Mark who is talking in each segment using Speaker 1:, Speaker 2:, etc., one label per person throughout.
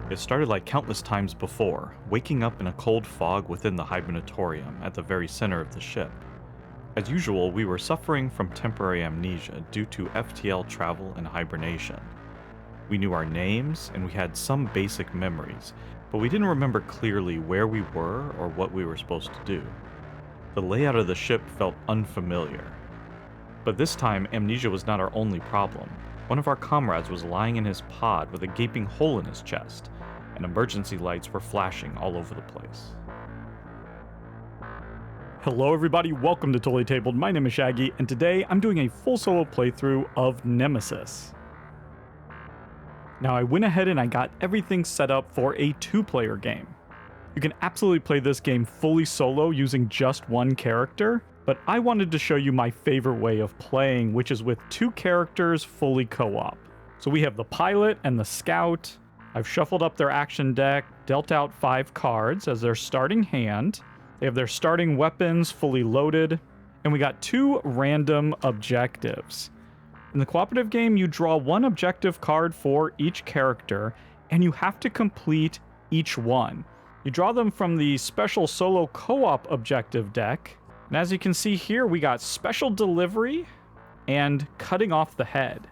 Speaker 1: It started like countless times before, waking up in a cold fog within the hibernatorium at the very center of the ship. As usual, we were suffering from temporary amnesia due to FTL travel and hibernation. We knew our names, and we had some basic memories, but we didn't remember clearly where we were or what we were supposed to do. The layout of the ship felt unfamiliar. But this time, amnesia was not our only problem. One of our comrades was lying in his pod with a gaping hole in his chest, and emergency lights were flashing all over the place.
Speaker 2: Hello everybody, welcome to Totally Tabled. My name is Shaggy, and today I'm doing a full solo playthrough of Nemesis. Now I went ahead and I got everything set up for a 2-player game. You can absolutely play this game fully solo using just one character, but I wanted to show you my favorite way of playing, which is with 2 characters fully co-op. So we have the pilot and the scout. I've shuffled up their action deck, dealt out 5 cards as their starting hand. They have their starting weapons fully loaded, and we got 2 random objectives. In the cooperative game, you draw 1 objective card for each character, and you have to complete each one. You draw them from the special solo co-op objective deck, and as you can see here, we got special delivery and cutting off the head.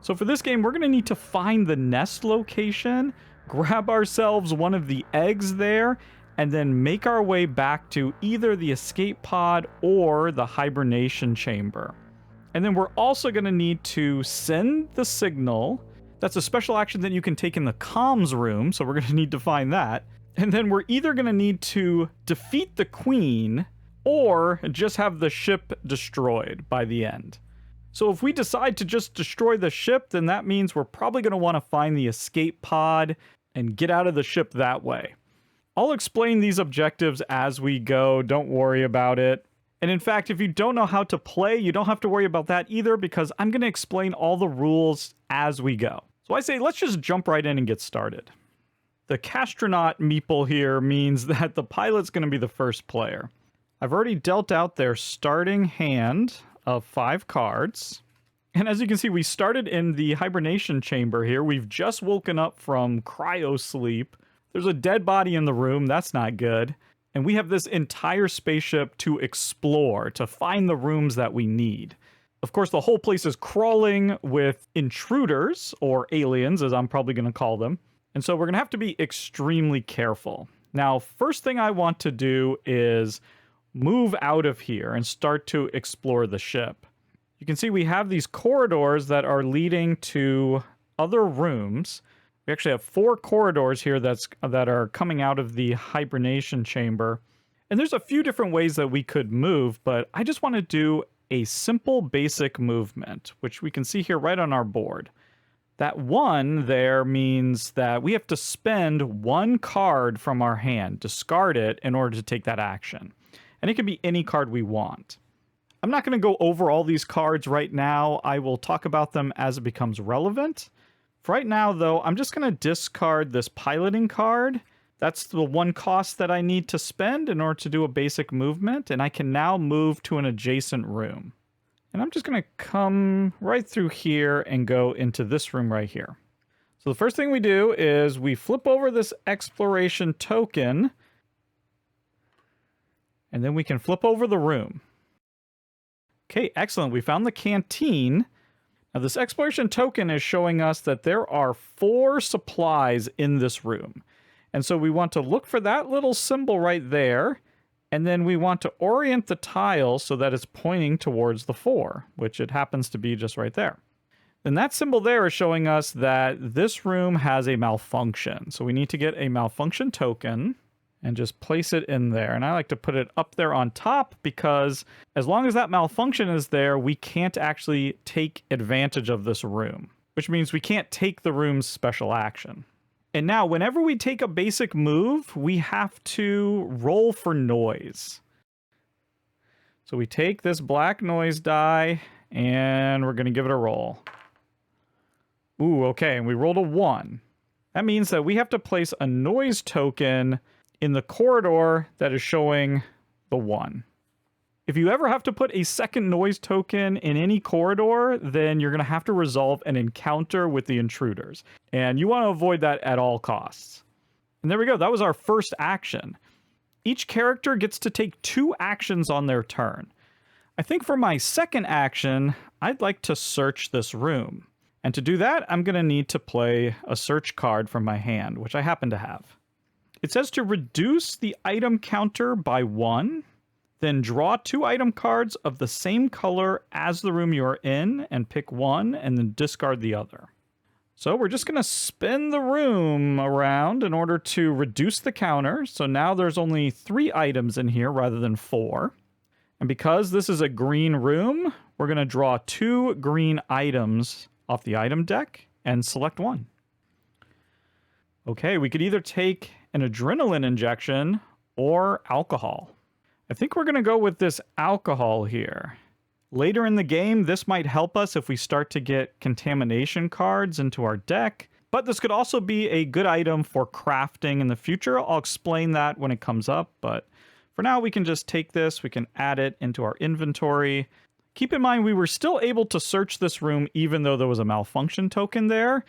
Speaker 2: So for this game, we're going to need to find the nest location, grab ourselves one of the eggs there, and then make our way back to either the escape pod or the hibernation chamber. And then we're also going to need to send the signal. That's a special action that you can take in the comms room, so we're going to need to find that. And then we're either going to need to defeat the queen or just have the ship destroyed by the end. So if we decide to just destroy the ship, then that means we're probably going to want to find the escape pod and get out of the ship that way. I'll explain these objectives as we go, don't worry about it. And in fact, if you don't know how to play, you don't have to worry about that either, because I'm going to explain all the rules as we go. So I say, let's just jump right in and get started. The Castronaut meeple here means that the pilot's going to be the first player. I've already dealt out their starting hand of 5 cards. And as you can see, we started in the hibernation chamber here. We've just woken up from cryo sleep. There's a dead body in the room. That's not good. And we have this entire spaceship to explore, to find the rooms that we need. Of course, the whole place is crawling with intruders, or aliens, as I'm probably going to call them. And so we're going to have to be extremely careful. Now, first thing I want to do is move out of here and start to explore the ship. You can see we have these corridors that are leading to other rooms. We actually have 4 corridors here that are coming out of the hibernation chamber. And there's a few different ways that we could move, but I just want to do a simple basic movement, which we can see here right on our board. That 1 there means that we have to spend 1 card from our hand, discard it, in order to take that action. And it can be any card we want. I'm not going to go over all these cards right now. I will talk about them as it becomes relevant. For right now, though, I'm just going to discard this piloting card. That's the 1 cost that I need to spend in order to do a basic movement, and I can now move to an adjacent room. And I'm just going to come right through here and go into this room right here. So the first thing we do is we flip over this exploration token, and then we can flip over the room. Okay, excellent. We found the canteen. Now this exploration token is showing us that there are 4 supplies in this room. And so we want to look for that little symbol right there, and then we want to orient the tile so that it's pointing towards the 4, which it happens to be just right there. Then that symbol there is showing us that this room has a malfunction. So we need to get a malfunction token and just place it in there. And I like to put it up there on top because as long as that malfunction is there, we can't actually take advantage of this room, which means we can't take the room's special action. And now, whenever we take a basic move, we have to roll for noise. So we take this black noise die, and we're going to give it a roll. Ooh, okay, and we rolled a 1. That means that we have to place a noise token in the corridor that is showing the 1. If you ever have to put a second noise token in any corridor, then you're going to have to resolve an encounter with the intruders. And you want to avoid that at all costs. And there we go. That was our first action. Each character gets to take 2 actions on their turn. I think for my second action, I'd like to search this room. And to do that, I'm going to need to play a search card from my hand, which I happen to have. It says to reduce the item counter by 1, then draw 2 item cards of the same color as the room you're in and pick one and then discard the other. So we're just going to spin the room around in order to reduce the counter. So now there's only 3 items in here rather than 4. And because this is a green room, we're going to draw 2 green items off the item deck and select one. Okay, we could either take an adrenaline injection or alcohol. I think we're going to go with this alcohol here. Later in the game, this might help us if we start to get contamination cards into our deck, but this could also be a good item for crafting in the future. I'll explain that when it comes up, but for now we can just take this, we can add it into our inventory. Keep in mind we were still able to search this room even though there was a malfunction token there.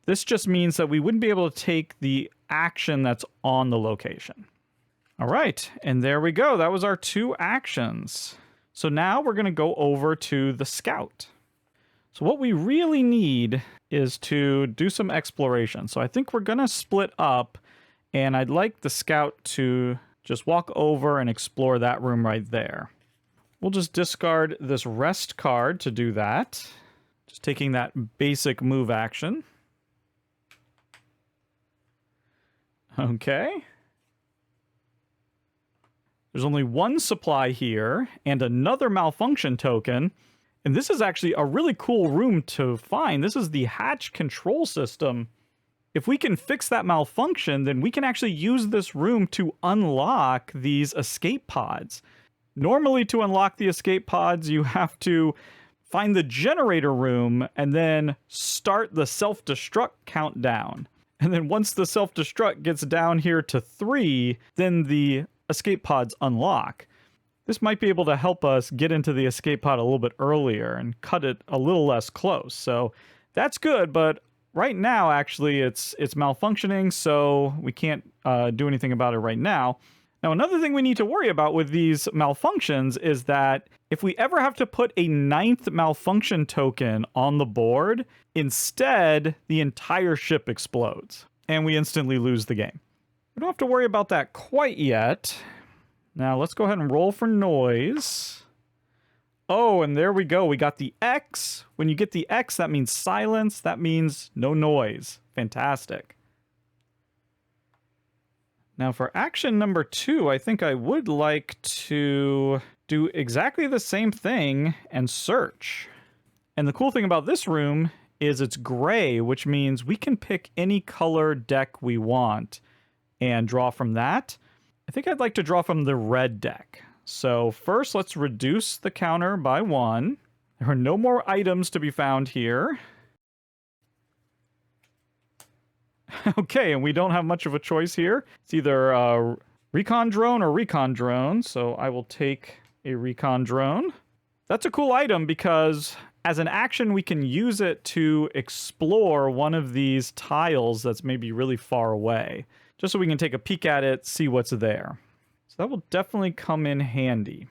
Speaker 2: This just means that we wouldn't be able to take the action that's on the location. All right, and there we go. That was our 2 actions. So now we're going to go over to the scout. So what we really need is to do some exploration. So I think we're going to split up, and I'd like the scout to just walk over and explore that room right there. We'll just discard this rest card to do that. Just taking that basic move action. Okay. There's only 1 supply here and another malfunction token. And this is actually a really cool room to find. This is the hatch control system. If we can fix that malfunction, then we can actually use this room to unlock these escape pods. Normally, to unlock the escape pods, you have to find the generator room and then start the self-destruct countdown. And then once the self-destruct gets down here to 3, then the escape pods unlock. This might be able to help us get into the escape pod a little bit earlier and cut it a little less close. So that's good, but right now, actually, it's malfunctioning, so we can't do anything about it right now. Now, another thing we need to worry about with these malfunctions is that if we ever have to put a 9th malfunction token on the board, instead, the entire ship explodes, and we instantly lose the game. We don't have to worry about that quite yet. Now, let's go ahead and roll for noise. Oh, and there we go. We got the X. When you get the X, that means silence. That means no noise. Fantastic. Now, for action number 2, I think I would like to do exactly the same thing and search. And the cool thing about this room is it's gray, which means we can pick any color deck we want and draw from that. I think I'd like to draw from the red deck. So first, let's reduce the counter by 1. There are no more items to be found here. Okay, and we don't have much of a choice here. It's either a recon drone or recon drone, so I will take a recon drone. That's a cool item because as an action, we can use it to explore one of these tiles that's maybe really far away, just so we can take a peek at it, see what's there. So that will definitely come in handy.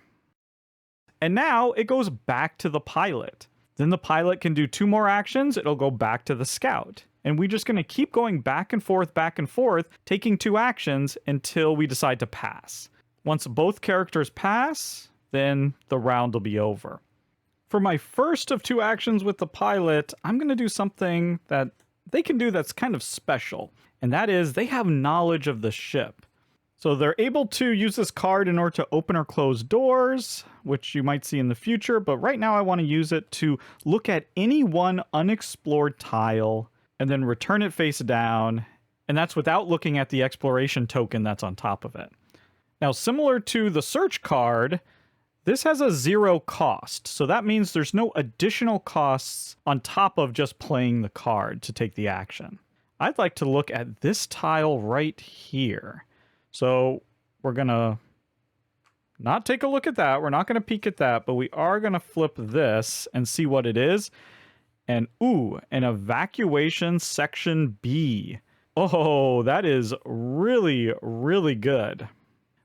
Speaker 2: And now it goes back to the pilot. Then the pilot can do 2 more actions. It'll go back to the scout. And we're just going to keep going back and forth, taking 2 actions until we decide to pass. Once both characters pass, then the round will be over. For my first of 2 actions with the pilot, I'm going to do something that they can do that's kind of special. And that is they have knowledge of the ship. So they're able to use this card in order to open or close doors, which you might see in the future. But right now I want to use it to look at any one unexplored tile and then return it face down. And that's without looking at the exploration token that's on top of it. Now, similar to the search card, this has a 0 cost. So that means there's no additional costs on top of just playing the card to take the action. I'd like to look at this tile right here. So we're going to not take a look at that. We're not going to peek at that, but we are going to flip this and see what it is. And ooh, an evacuation section B. Oh, that is really, really good.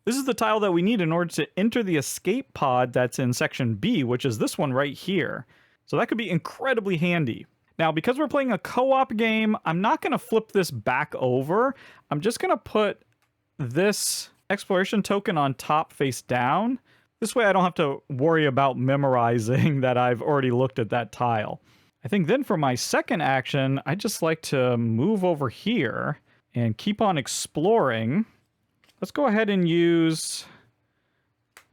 Speaker 2: This is the tile that we need in order to enter the escape pod that's in section B, which is this one right here. So that could be incredibly handy. Now, because we're playing a co-op game, I'm not going to flip this back over. I'm just going to put this exploration token on top face down. This way I don't have to worry about memorizing that I've already looked at that tile. I think then for my second action, I just like to move over here and keep on exploring. Let's go ahead and use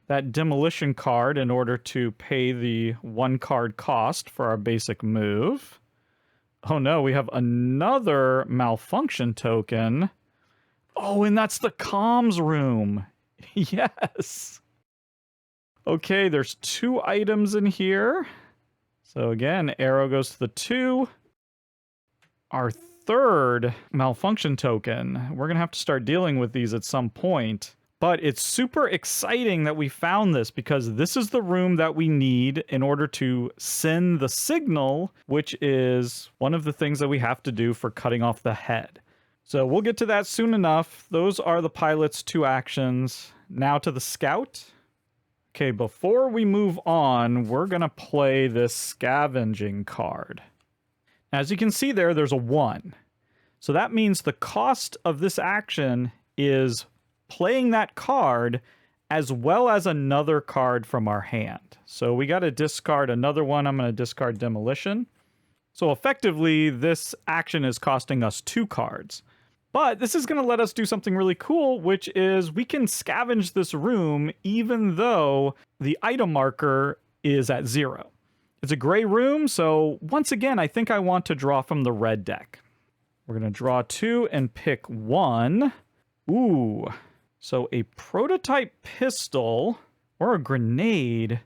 Speaker 2: that demolition card in order to pay the 1 card cost for our basic move. Oh no, we have another malfunction token. Oh, and that's the comms room. Yes. Okay, there's 2 items in here. So again, arrow goes to the 2. Our third malfunction token. We're going to have to start dealing with these at some point. But it's super exciting that we found this because this is the room that we need in order to send the signal, which is one of the things that we have to do for cutting off the head. So we'll get to that soon enough. Those are the pilot's 2 actions. Now to the scout. Okay, before we move on, we're going to play this scavenging card. As you can see there, there's a 1. So that means the cost of this action is playing that card as well as another card from our hand. So we got to discard another one. I'm going to discard Demolition. So effectively, this action is costing us 2 cards. But this is going to let us do something really cool, which is we can scavenge this room even though the item marker is at 0. It's a gray room, so once again, I think I want to draw from the red deck. We're going to draw 2 and pick 1. Ooh, so a prototype pistol or a grenade.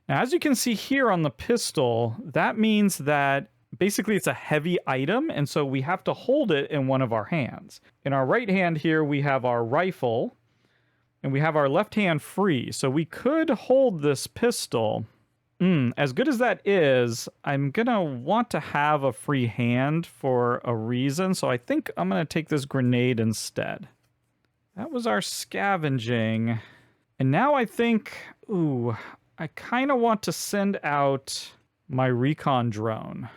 Speaker 2: Now, as you can see here on the pistol, that means that basically it's a heavy item, and so we have to hold it in one of our hands. In our right hand here, we have our rifle, and we have our left hand free. So we could hold this pistol. As good as that is, I'm going to want to have a free hand for a reason, so I think I'm going to take this grenade instead. That was our scavenging. And now I think, ooh, I kind of want to send out my recon drone.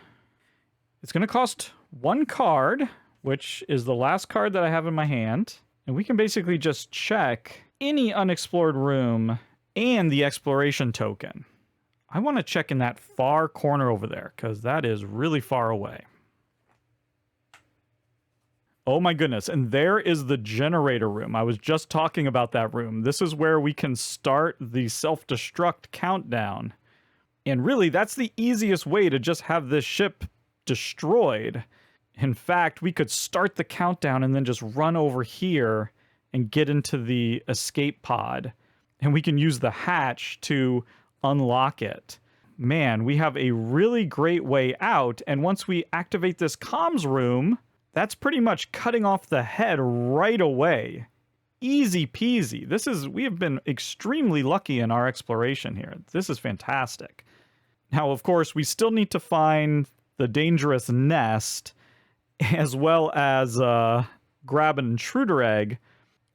Speaker 2: It's going to cost 1 card, which is the last card that I have in my hand. And we can basically just check any unexplored room and the exploration token. I want to check in that far corner over there, because that is really far away. Oh my goodness, and there is the generator room. I was just talking about that room. This is where we can start the self-destruct countdown. And really, that's the easiest way to just have this ship destroyed. In fact, we could start the countdown and then just run over here and get into the escape pod. And we can use the hatch to unlock it. Man, we have a really great way out. And once we activate this comms room, that's pretty much cutting off the head right away. Easy peasy. We have been extremely lucky in our exploration here. This is fantastic. Now, of course, we still need to find the dangerous nest, as well as grab an intruder egg.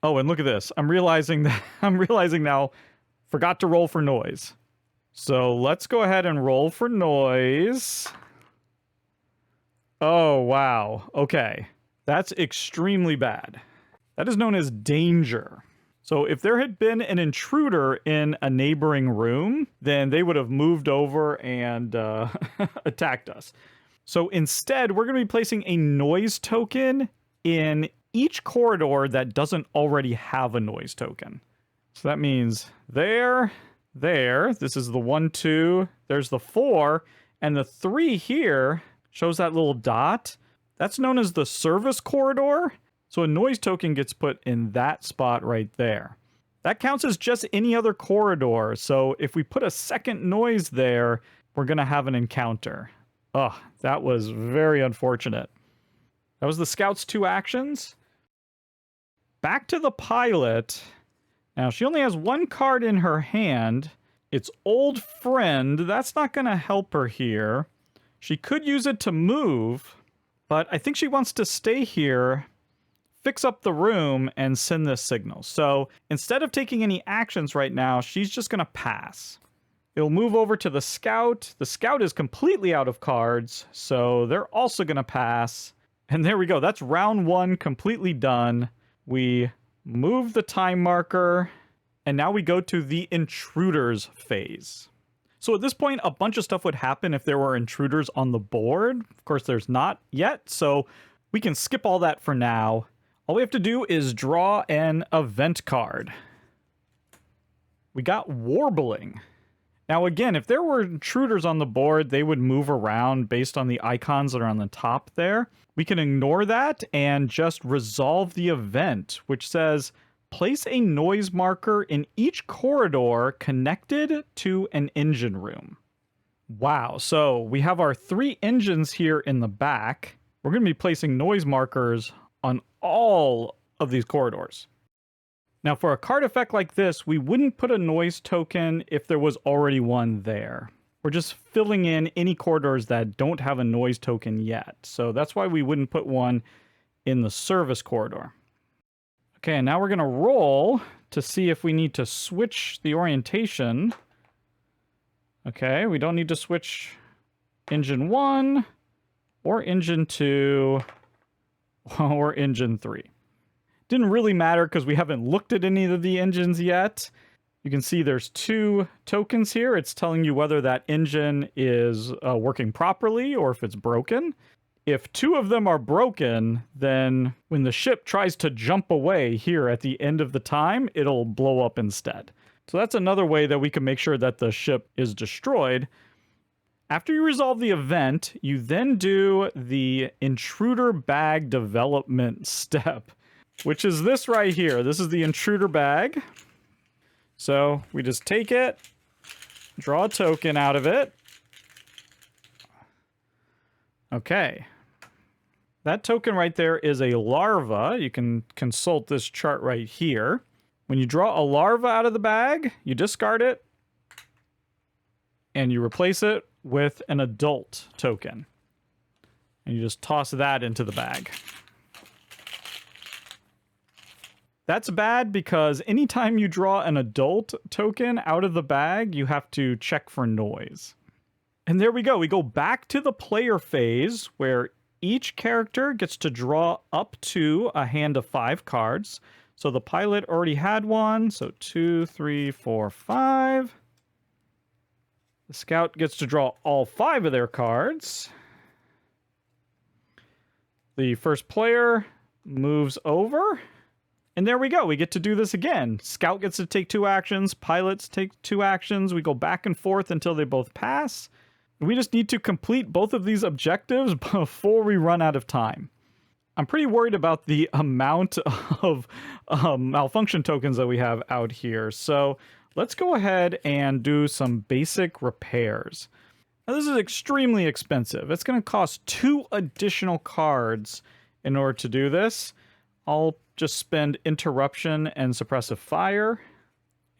Speaker 2: Oh, and look at this. I'm realizing now, forgot to roll for noise. So let's go ahead and roll for noise. Oh, wow. Okay. That's extremely bad. That is known as danger. So if there had been an intruder in a neighboring room, then they would have moved over and attacked us. So instead, we're going to be placing a noise token in each corridor that doesn't already have a noise token. So that means there, this is the 1, 2, there's the 4, and the 3 here shows that little dot. That's known as the service corridor. So a noise token gets put in that spot right there. That counts as just any other corridor. So if we put a second noise there, we're going to have an encounter. Ugh, that was very unfortunate. That was the scout's 2 actions. Back to the pilot. Now, she only has one card in her hand. It's Old Friend. That's not going to help her here. She could use it to move, but I think she wants to stay here, fix up the room, and send this signal. So instead of taking any actions right now, she's just going to pass. It'll move over to the Scout. The Scout is completely out of cards, so they're also going to pass. And there we go. That's round one completely done. We move the time marker, and now we go to the Intruders phase. So at this point, a bunch of stuff would happen if there were intruders on the board. Of course, there's not yet, so we can skip all that for now. All we have to do is draw an event card. We got Warbling. Now again, if there were intruders on the board, they would move around based on the icons that are on the top there. We can ignore that and just resolve the event, which says, place a noise marker in each corridor connected to an engine room. Wow, so we have our 3 engines here in the back. We're going to be placing noise markers on all of these corridors. Now, for a card effect like this, we wouldn't put a noise token if there was already one there. We're just filling in any corridors that don't have a noise token yet. So that's why we wouldn't put one in the service corridor. Okay, and now we're going to roll to see if we need to switch the orientation. Okay, we don't need to switch engine 1 or engine 2 or engine 3. Didn't really matter because we haven't looked at any of the engines yet. You can see there's 2 tokens here. It's telling you whether that engine is working properly or if it's broken. If 2 of them are broken, then when the ship tries to jump away here at the end of the time, it'll blow up instead. So that's another way that we can make sure that the ship is destroyed. After you resolve the event, you then do the intruder bag development step, which is this right here. This is the intruder bag. So we just take it, draw a token out of it. Okay. That token right there is a larva. You can consult this chart right here. When you draw a larva out of the bag, you discard it, and you replace it with an adult token. And you just toss that into the bag. That's bad because anytime you draw an adult token out of the bag, you have to check for noise. And there we go. We go back to the player phase where each character gets to draw up to a hand of 5 cards. So the pilot already had one. So 2, 3, 4, 5. The scout gets to draw all 5 of their cards. The first player moves over. And there we go. We get to do this again. Scout gets to take 2 actions. Pilots take 2 actions. We go back and forth until they both pass. We just need to complete both of these objectives before we run out of time. I'm pretty worried about the amount of malfunction tokens that we have out here. So let's go ahead and do some basic repairs. Now, this is extremely expensive. It's going to cost 2 additional cards in order to do this. I'll just spend interruption and suppressive fire,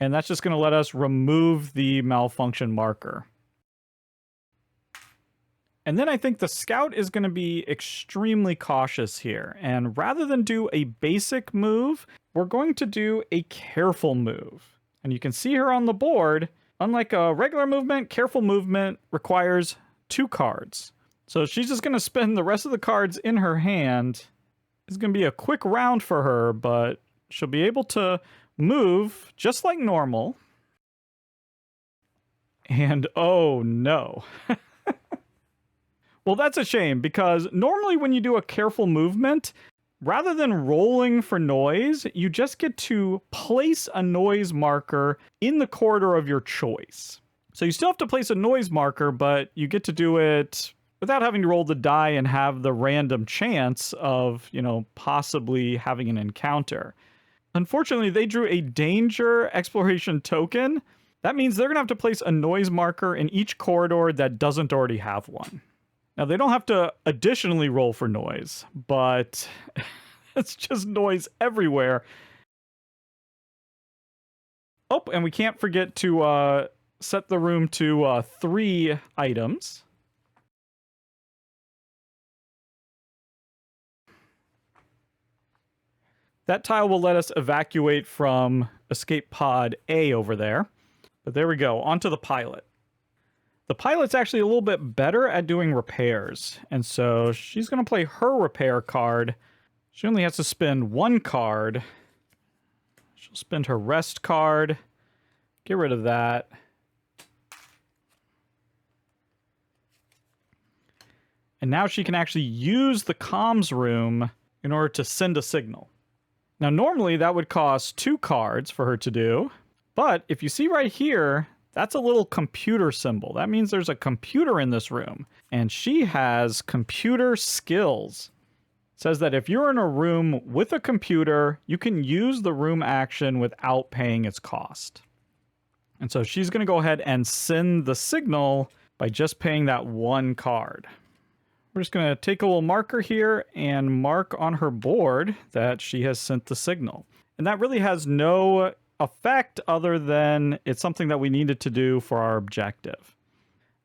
Speaker 2: and that's just going to let us remove the malfunction marker. And then I think the scout is going to be extremely cautious here, and rather than do a basic move, we're going to do a careful move. And you can see here on the board, unlike a regular movement, careful movement requires 2 cards. So she's just going to spend the rest of the cards in her hand. It's going to be a quick round for her, but she'll be able to move just like normal. And oh no. Well, that's a shame, because normally when you do a careful movement, rather than rolling for noise, you just get to place a noise marker in the corridor of your choice. So you still have to place a noise marker, but you get to do it without having to roll the die and have the random chance of, possibly having an encounter. Unfortunately, they drew a danger exploration token. That means they're going to have to place a noise marker in each corridor that doesn't already have one. Now, they don't have to additionally roll for noise, but it's just noise everywhere. Oh, and we can't forget to set the room to 3 items. That tile will let us evacuate from escape pod A over there. But there we go, onto the pilot. The pilot's actually a little bit better at doing repairs, and so she's going to play her repair card. She only has to spend 1 card. She'll spend her rest card. Get rid of that. And now she can actually use the comms room in order to send a signal. Now, normally that would cost 2 cards for her to do, but if you see right here, that's a little computer symbol. That means there's a computer in this room, and she has computer skills. It says that if you're in a room with a computer, you can use the room action without paying its cost. And so she's going to go ahead and send the signal by just paying that 1 card. We're just going to take a little marker here and mark on her board that she has sent the signal. And that really has no effect other than it's something that we needed to do for our objective.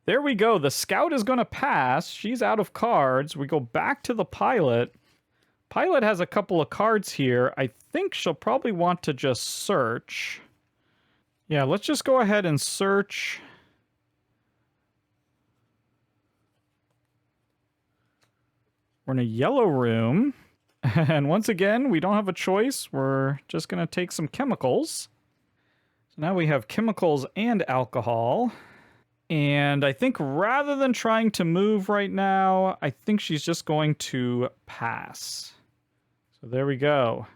Speaker 2: There we go. The scout is going to pass. She's out of cards. We go back to the pilot. Pilot has a couple of cards here. I think she'll probably want to just search. Yeah, let's just go ahead and search. We're in a yellow room, and once again, we don't have a choice. We're just going to take some chemicals. So now we have chemicals and alcohol, and I think rather than trying to move right now, I think she's just going to pass. So there we go.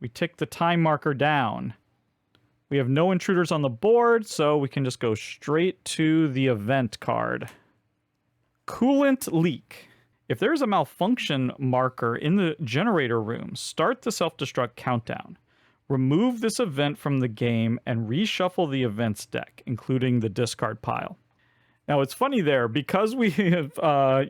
Speaker 2: We tick the time marker down. We have no intruders on the board, so we can just go straight to the event card. Coolant leak. If there is a malfunction marker in the generator room, start the self-destruct countdown. Remove this event from the game and reshuffle the events deck, including the discard pile. Now, it's funny there, because we have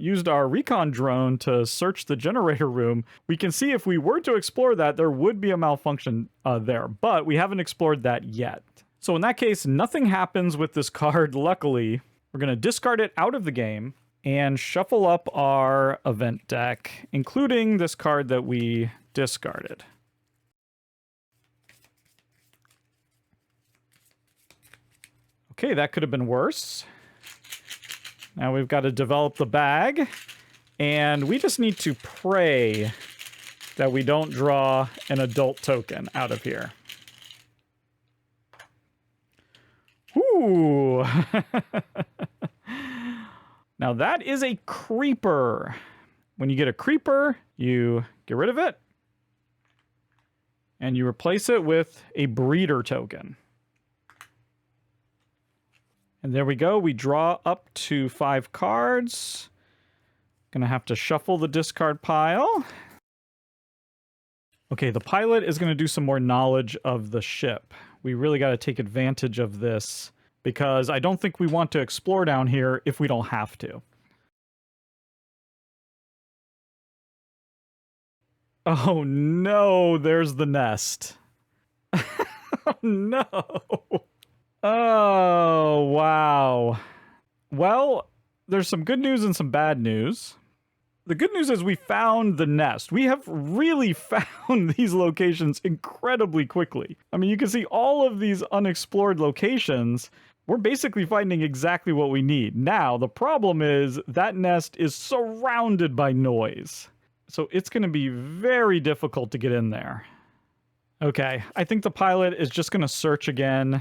Speaker 2: used our recon drone to search the generator room, we can see if we were to explore that, there would be a malfunction there, but we haven't explored that yet. So in that case, nothing happens with this card, luckily. We're going to discard it out of the game and shuffle up our event deck, including this card that we discarded. Okay, that could have been worse. Now we've got to develop the bag, and we just need to pray that we don't draw an adult token out of here. Ooh! Now that is a creeper. When you get a creeper, you get rid of it, and you replace it with a breeder token. And there we go. We draw up to 5 cards. Gonna have to shuffle the discard pile. Okay, the pilot is gonna do some more knowledge of the ship. We really gotta take advantage of this, because I don't think we want to explore down here if we don't have to. Oh no, there's the nest. Oh no. Oh, wow. Well, there's some good news and some bad news. The good news is we found the nest. We have really found these locations incredibly quickly. I mean, you can see all of these unexplored locations. We're basically finding exactly what we need. Now, the problem is that nest is surrounded by noise. So it's going to be very difficult to get in there. Okay, I think the pilot is just going to search again.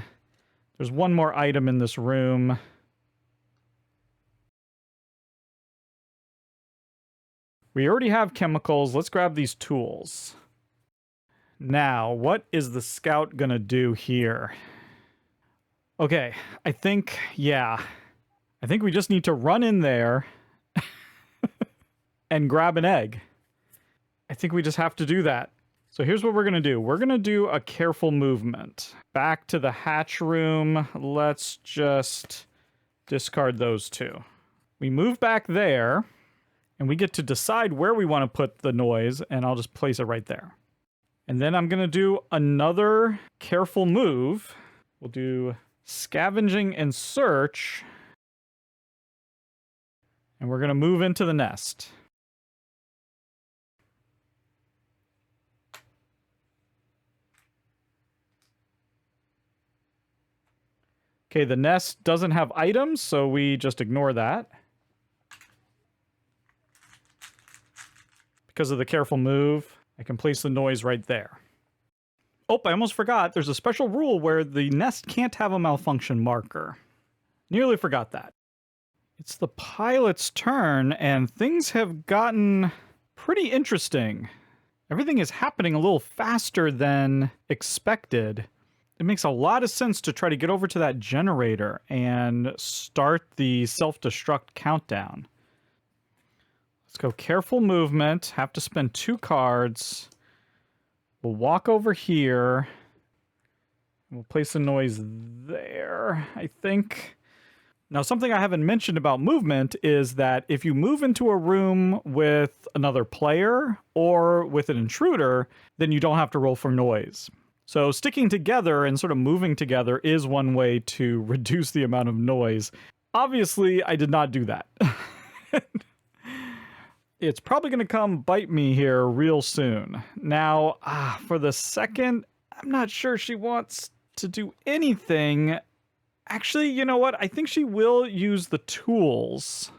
Speaker 2: There's one more item in this room. We already have chemicals. Let's grab these tools. Now, what is the scout gonna do here? Okay, I think we just need to run in there and grab an egg. I think we just have to do that. So here's what we're going to do. We're going to do a careful movement. Back to the hatch room. Let's just discard those 2. We move back there, and we get to decide where we want to put the noise, and I'll just place it right there. And then I'm going to do another careful move We'll do scavenging and search. And we're going to move into the nest. Okay, the nest doesn't have items, so we just ignore that. Because of the careful move, I can place the noise right there. Oh, I almost forgot. There's a special rule where the nest can't have a malfunction marker. Nearly forgot that. It's the pilot's turn, and things have gotten pretty interesting. Everything is happening a little faster than expected. It makes a lot of sense to try to get over to that generator and start the self-destruct countdown. Let's go careful movement. Have to spend 2 cards. We'll walk over here. We'll place the noise there, I think. Now, something I haven't mentioned about movement is that if you move into a room with another player or with an intruder, then you don't have to roll for noise. So sticking together and sort of moving together is one way to reduce the amount of noise. Obviously, I did not do that. It's probably going to come bite me here real soon. Now, for the second, I'm not sure she wants to do anything. Actually, you know what? I think she will use the tools.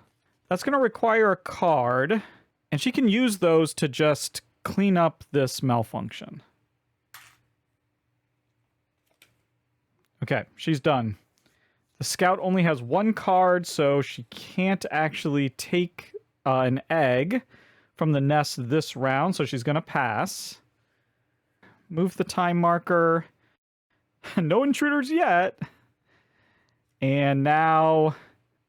Speaker 2: That's going to require a card, and she can use those to just clean up this malfunction. Okay, she's done. The scout only has 1 card, so she can't actually take an egg from the nest this round, so she's going to pass. Move the time marker. No intruders yet. And now,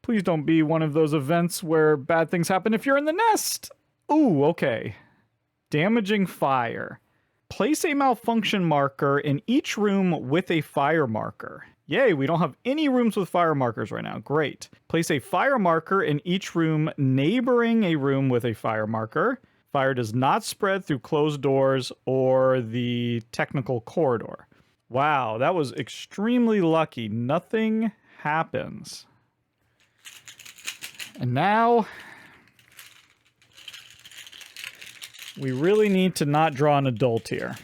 Speaker 2: please don't be one of those events where bad things happen if you're in the nest. Ooh, okay. Damaging fire. Place a malfunction marker in each room with a fire marker. Yay, we don't have any rooms with fire markers right now. Great. Place a fire marker in each room neighboring a room with a fire marker. Fire does not spread through closed doors or the technical corridor. Wow, that was extremely lucky. Nothing happens. And now we really need to not draw an adult here.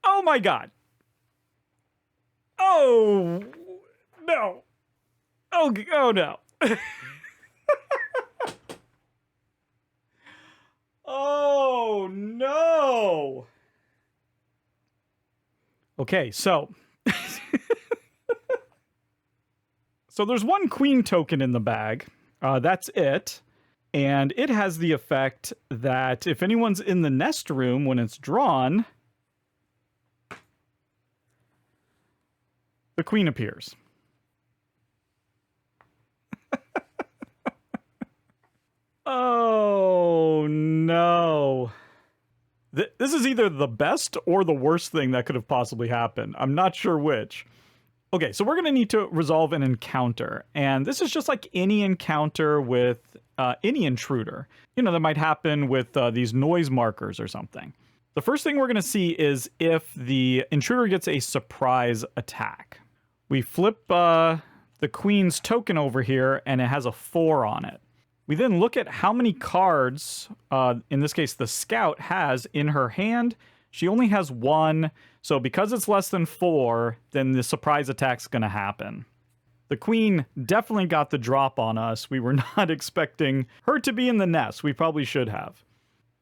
Speaker 2: Oh my god. Oh no. Oh no. Oh no. Okay, so so there's 1 queen token in the bag. That's it. And it has the effect that if anyone's in the nest room when it's drawn, the queen appears. Oh, no. This is either the best or the worst thing that could have possibly happened. I'm not sure which. Okay, so we're going to need to resolve an encounter. And this is just like any encounter with any intruder. You know, that might happen with these noise markers or something. The first thing we're going to see is if the intruder gets a surprise attack. We flip the queen's token over here, and it has a 4 on it. We then look at how many cards, in this case, the scout has in her hand. She only has 1, so because it's less than 4, then the surprise attack's going to happen. The queen definitely got the drop on us. We were not expecting her to be in the nest. We probably should have.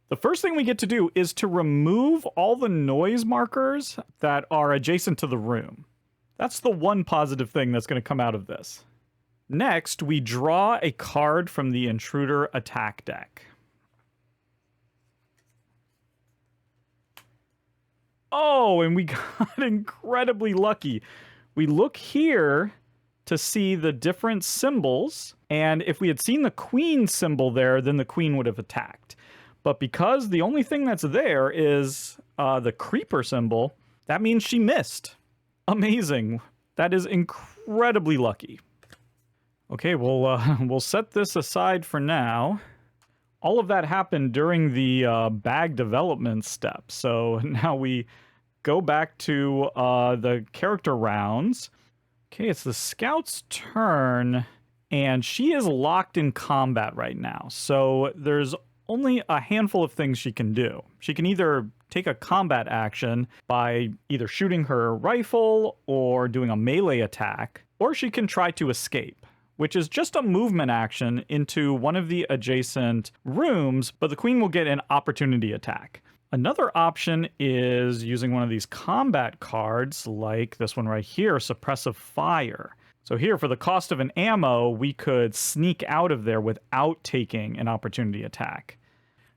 Speaker 2: The first thing we get to do is to remove all the noise markers that are adjacent to the room. That's the one positive thing that's going to come out of this. Next, we draw a card from the intruder attack deck. Oh, and we got incredibly lucky. We look here to see the different symbols, and if we had seen the queen symbol there, then the queen would have attacked. But because the only thing that's there is the creeper symbol, that means she missed. Amazing. That is incredibly lucky. Okay, we'll set this aside for now. all of that happened during the bag development step. So now we go back to the character rounds. Okay, it's the scout's turn, and she is locked in combat right now. So there's only a handful of things she can do. She can either take a combat action by either shooting her rifle or doing a melee attack, or she can try to escape, which is just a movement action into one of the adjacent rooms, but the queen will get an opportunity attack. Another option is using one of these combat cards, like this one right here, Suppressive Fire. So here, for the cost of an ammo, we could sneak out of there without taking an opportunity attack.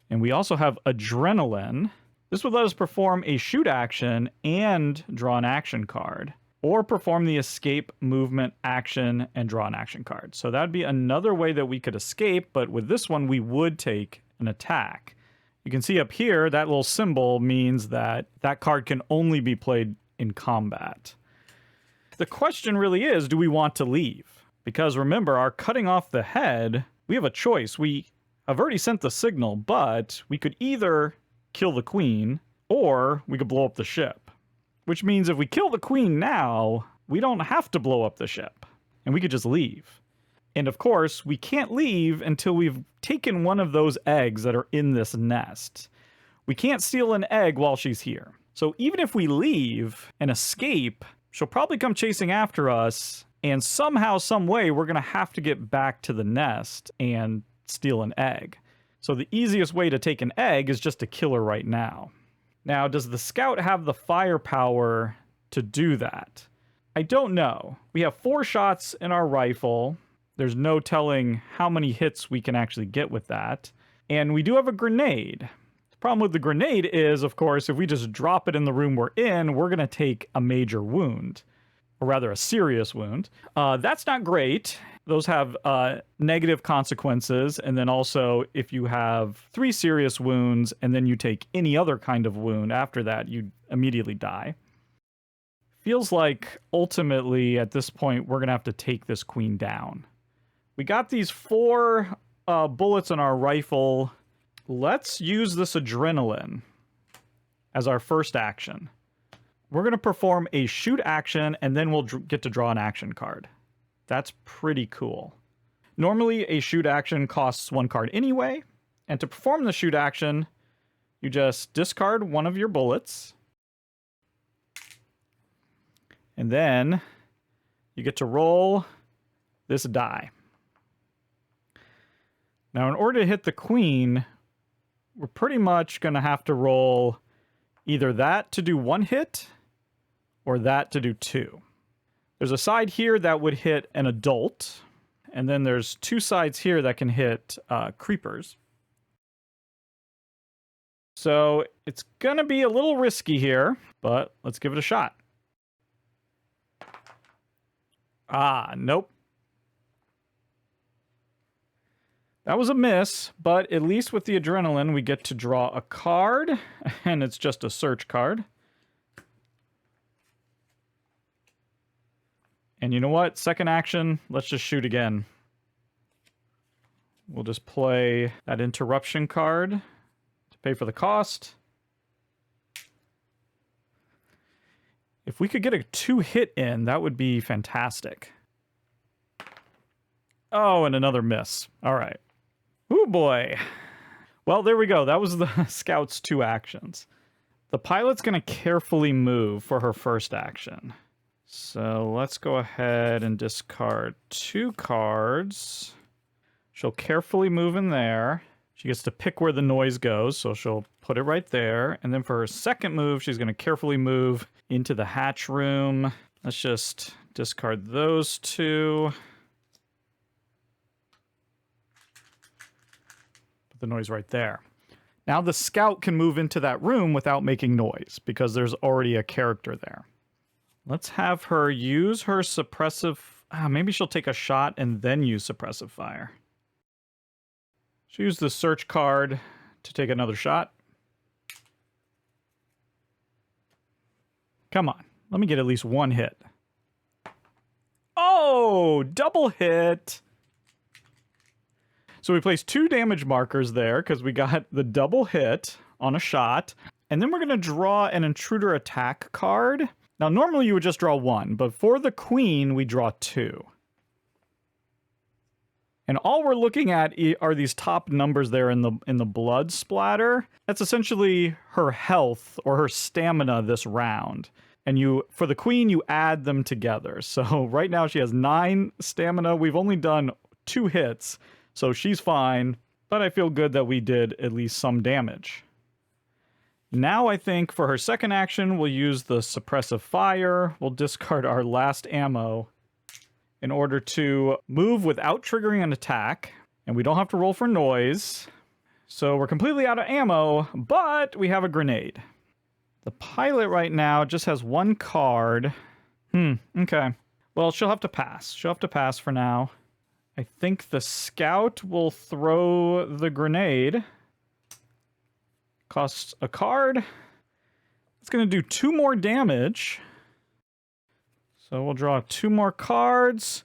Speaker 2: And we also have Adrenaline. This would let us perform a shoot action and draw an action card, or perform the escape movement action and draw an action card. So that'd be another way that we could escape, but with this one, we would take an attack. You can see up here, that little symbol means that that card can only be played in combat. The question really is, do we want to leave? Because remember, our cutting off the head, we have a choice. We have already sent the signal, but we could either kill the queen, or we could blow up the ship. Which means if we kill the queen now, we don't have to blow up the ship, and we could just leave. And of course, we can't leave until we've taken one of those eggs that are in this nest. We can't steal an egg while she's here. So even if we leave and escape, she'll probably come chasing after us, and somehow, some way, we're going to have to get back to the nest and steal an egg. So the easiest way to take an egg is just to kill her right now. Now, does the scout have the firepower to do that? I don't know. We have 4 shots in our rifle. There's no telling how many hits we can actually get with that. And we do have a grenade. The problem with the grenade is, of course, if we just drop it in the room we're in, we're going to take a major wound. Or rather, a serious wound. That's not great. Those have negative consequences. And then also, if you have 3 serious wounds and then you take any other kind of wound after that, you immediately die. Feels like, ultimately, at this point, we're going to have to take this queen down. We got these 4 bullets in our rifle. Let's use this adrenaline as our first action. We're going to perform a shoot action, and then we'll get to draw an action card. That's pretty cool. Normally, a shoot action costs 1 card anyway, and to perform the shoot action, you just discard one of your bullets, and then you get to roll this die. Now, in order to hit the queen, we're pretty much going to have to roll either that to do 1 hit or that to do 2. There's a side here that would hit an adult, and then there's 2 sides here that can hit creepers. So it's going to be a little risky here, but let's give it a shot. Nope. That was a miss, but at least with the adrenaline, we get to draw a card, and it's just a search card. And you know what? Second action, let's just shoot again. We'll just play that interruption card to pay for the cost. If we could get a 2-hit in, that would be fantastic. Oh, and another miss. All right. Ooh, boy. Well, there we go. That was the scout's 2 actions. The pilot's going to carefully move for her first action. So let's go ahead and discard 2 cards. She'll carefully move in there. She gets to pick where the noise goes, so she'll put it right there. And then for her second move, she's going to carefully move into the hatch room. Let's just discard those 2. Put the noise right there. Now the scout can move into that room without making noise because there's already a character there. Let's have her use her suppressive... maybe she'll take a shot and then use suppressive fire. She'll use the search card to take another shot. Come on. Let me get at least 1 hit. Oh! Double hit! So we place 2 damage markers there because we got the double hit on a shot. And then we're going to draw an intruder attack card. Now, normally you would just draw 1, but for the queen, we draw 2. And all we're looking at are these top numbers there in the blood splatter. That's essentially her health or her stamina this round. And for the queen, you add them together. So right now she has 9 stamina. We've only done 2 hits, so she's fine. But I feel good that we did at least some damage. Now I think for her second action, we'll use the suppressive fire. We'll discard our last ammo in order to move without triggering an attack. And we don't have to roll for noise. So we're completely out of ammo, but we have a grenade. The pilot right now just has 1 card. Okay. Well, she'll have to pass. She'll have to pass for now. I think the scout will throw the grenade. Costs a card. It's going to do 2 more damage. So we'll draw 2 more cards.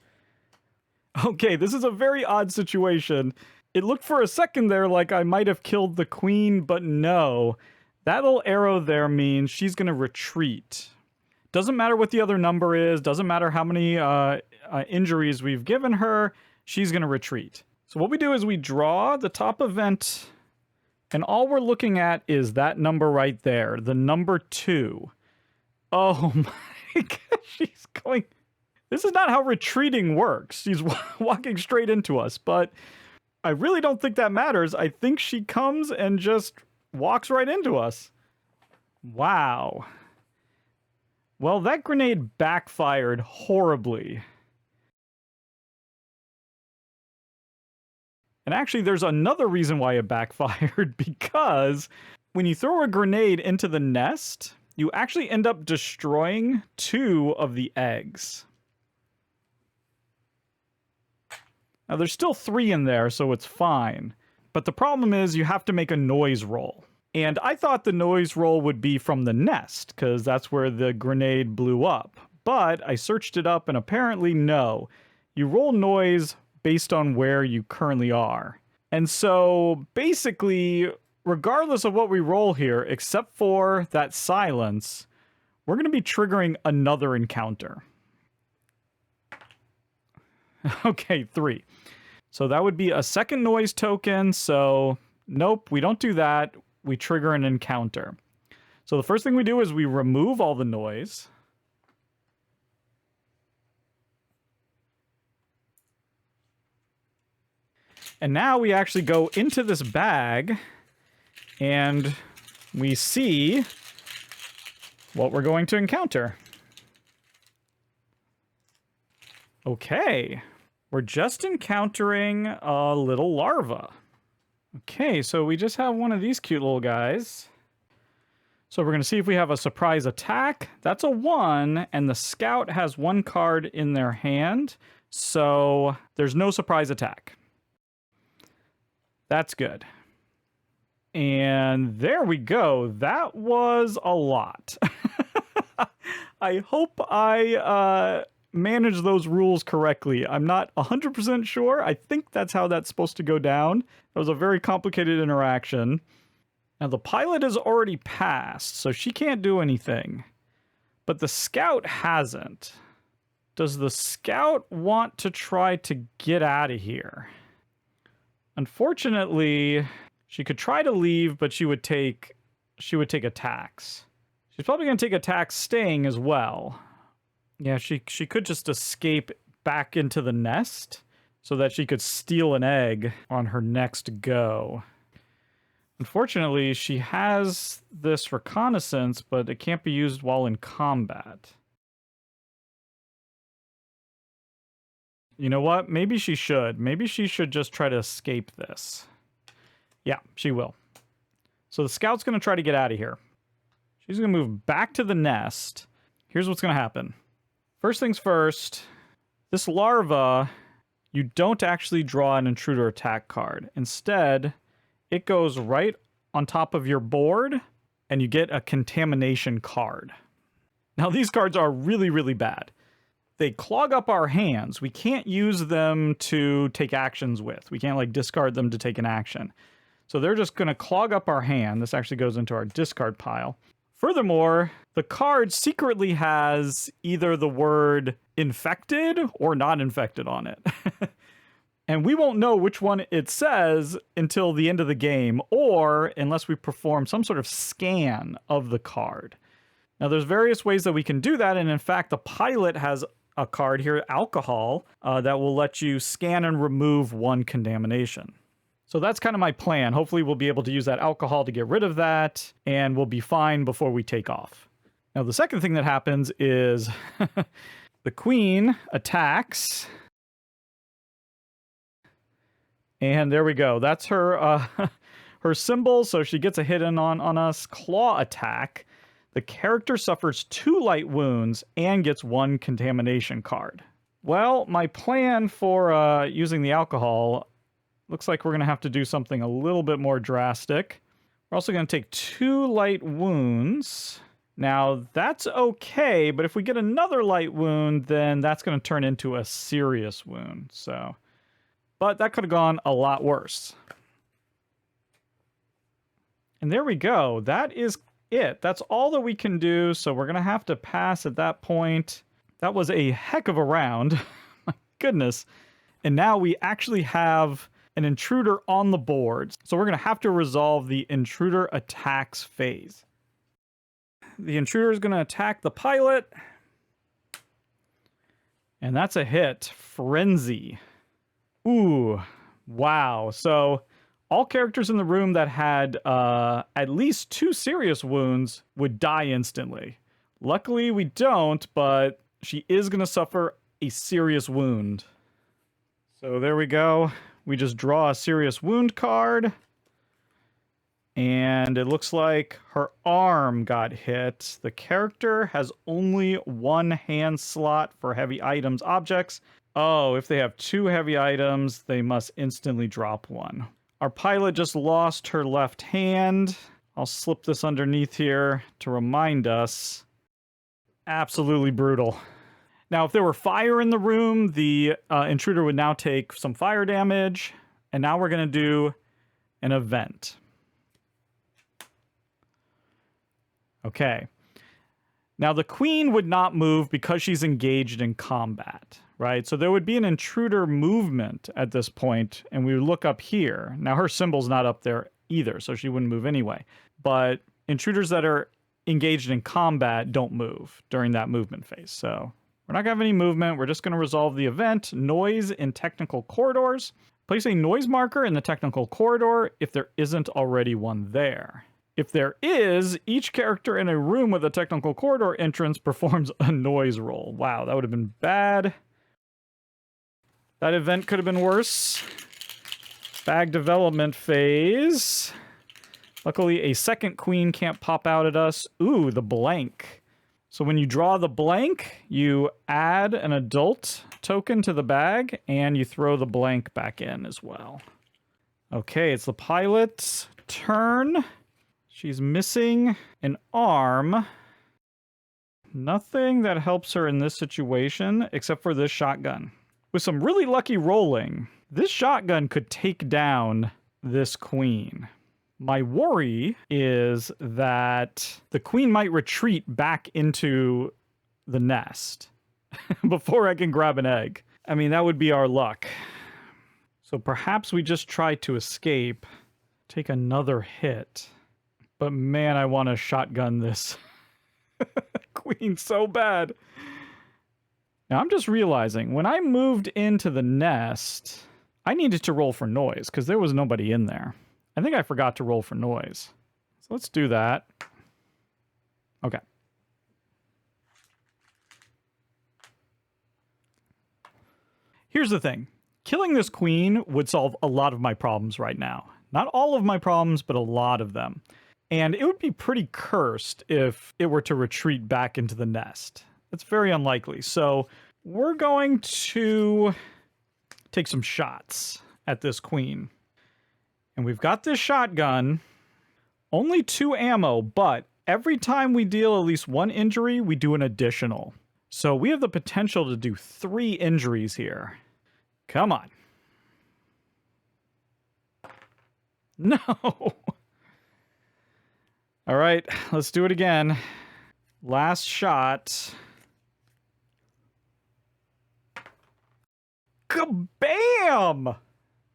Speaker 2: Okay, this is a very odd situation. It looked for a second there like I might have killed the queen, but no. That little arrow there means she's going to retreat. Doesn't matter what the other number is. Doesn't matter how many injuries we've given her. She's going to retreat. So what we do is we draw the top event, and all we're looking at is that number right there, the number 2. Oh my gosh, she's going... This is not how retreating works. She's walking straight into us, but I really don't think that matters. I think she comes and just walks right into us. Wow. Well, that grenade backfired horribly. And actually, there's another reason why it backfired, because when you throw a grenade into the nest, you actually end up destroying 2 of the eggs. Now, there's still 3 in there, so it's fine. But the problem is you have to make a noise roll. And I thought the noise roll would be from the nest, because that's where the grenade blew up. But I searched it up, and apparently no. You roll noise based on where you currently are. And so, basically, regardless of what we roll here, except for that silence, we're going to be triggering another encounter. Okay, 3. So that would be a second noise token, so nope, we don't do that. We trigger an encounter. So the first thing we do is we remove all the noise. And now we actually go into this bag and we see what we're going to encounter. Okay, we're just encountering a little larva. Okay, so we just have one of these cute little guys. So we're going to see if we have a surprise attack. That's a 1, and the scout has 1 card in their hand, so there's no surprise attack. That's good. And there we go. That was a lot. I hope I manage those rules correctly. I'm not 100% sure. I think that's how that's supposed to go down. That was a very complicated interaction. Now, the pilot has already passed, so she can't do anything. But the scout hasn't. Does the scout want to try to get out of here? Unfortunately, she could try to leave, but she would take attacks. She's probably going to take attacks staying as well. Yeah, she could just escape back into the nest so that she could steal an egg on her next go. Unfortunately, she has this reconnaissance, but it can't be used while in combat. You know what? Maybe she should. Maybe she should just try to escape this. Yeah, she will. So the scout's going to try to get out of here. She's going to move back to the nest. Here's what's going to happen. First things first, this larva, you don't actually draw an intruder attack card. Instead, it goes right on top of your board, and you get a contamination card. Now, these cards are really, really bad. they clog up our hands. We can't use them to take actions with. We can't like discard them to take an action. So they're just going to clog up our hand. This actually goes into our discard pile. Furthermore, the card secretly has either the word infected or not infected on it. And we won't know which one it says until the end of the game, or unless we perform some sort of scan of the card. Now, there's various ways that we can do that, and in fact, the pilot has a card here, alcohol, that will let you scan and remove one contamination. So that's kind of my plan. Hopefully, we'll be able to use that alcohol to get rid of that, and we'll be fine before we take off. Now, the second thing that happens is the queen attacks. And there we go. That's her her symbol, so she gets a hit in on us. Claw attack. The character suffers 2 light wounds and gets 1 contamination card. Well, my plan for using the alcohol looks like we're going to have to do something a little bit more drastic. We're also going to take 2 light wounds. Now, that's okay, but if we get another light wound, then that's going to turn into a serious wound. So, but that could have gone a lot worse. And there we go. That is it. That's all that we can do, so we're going to have to pass at that point. That was a heck of a round. My goodness. And now we actually have an intruder on the board. So we're going to have to resolve the intruder attacks phase. The intruder is going to attack the pilot. And that's a hit. Frenzy. Ooh, wow. So all characters in the room that had at least 2 serious wounds would die instantly. Luckily, we don't, but she is going to suffer a serious wound. So there we go. We just draw a serious wound card. And it looks like her arm got hit. The character has only 1 hand slot for heavy items objects. Oh, if they have 2 heavy items, they must instantly drop 1. Our pilot just lost her left hand. I'll slip this underneath here to remind us. Absolutely brutal. Now, if there were fire in the room, the intruder would now take some fire damage. And now we're going to do an event. Okay. Now, the queen would not move because she's engaged in combat, right? So there would be an intruder movement at this point, and we would look up here. Now, her symbol's not up there either, so she wouldn't move anyway. But intruders that are engaged in combat don't move during that movement phase. So we're not going to have any movement. We're just going to resolve the event. Noise in technical corridors. Place a noise marker in the technical corridor if there isn't already one there. If there is, each character in a room with a technical corridor entrance performs a noise roll. Wow, that would have been bad. That event could have been worse. Bag development phase. Luckily, a second queen can't pop out at us. Ooh, the blank. So when you draw the blank, you add an adult token to the bag, and you throw the blank back in as well. Okay, it's the pilot's turn. She's missing an arm. Nothing that helps her in this situation except for this shotgun. With some really lucky rolling, this shotgun could take down this queen. My worry is that the queen might retreat back into the nest before I can grab an egg. I mean, that would be our luck. So perhaps we just try to escape, take another hit. But man, I want to shotgun this queen so bad. Now, I'm just realizing, when I moved into the nest, I needed to roll for noise, because there was nobody in there. I think I forgot to roll for noise. So let's do that. Okay. Here's the thing. Killing this queen would solve a lot of my problems right now. Not all of my problems, but a lot of them. And it would be pretty cursed if it were to retreat back into the nest. It's very unlikely. So we're going to take some shots at this queen. And we've got this shotgun. Only 2 ammo, but every time we deal at least 1 injury, we do an additional. So we have the potential to do 3 injuries here. Come on. No! All right, let's do it again. Last shot. Kabam!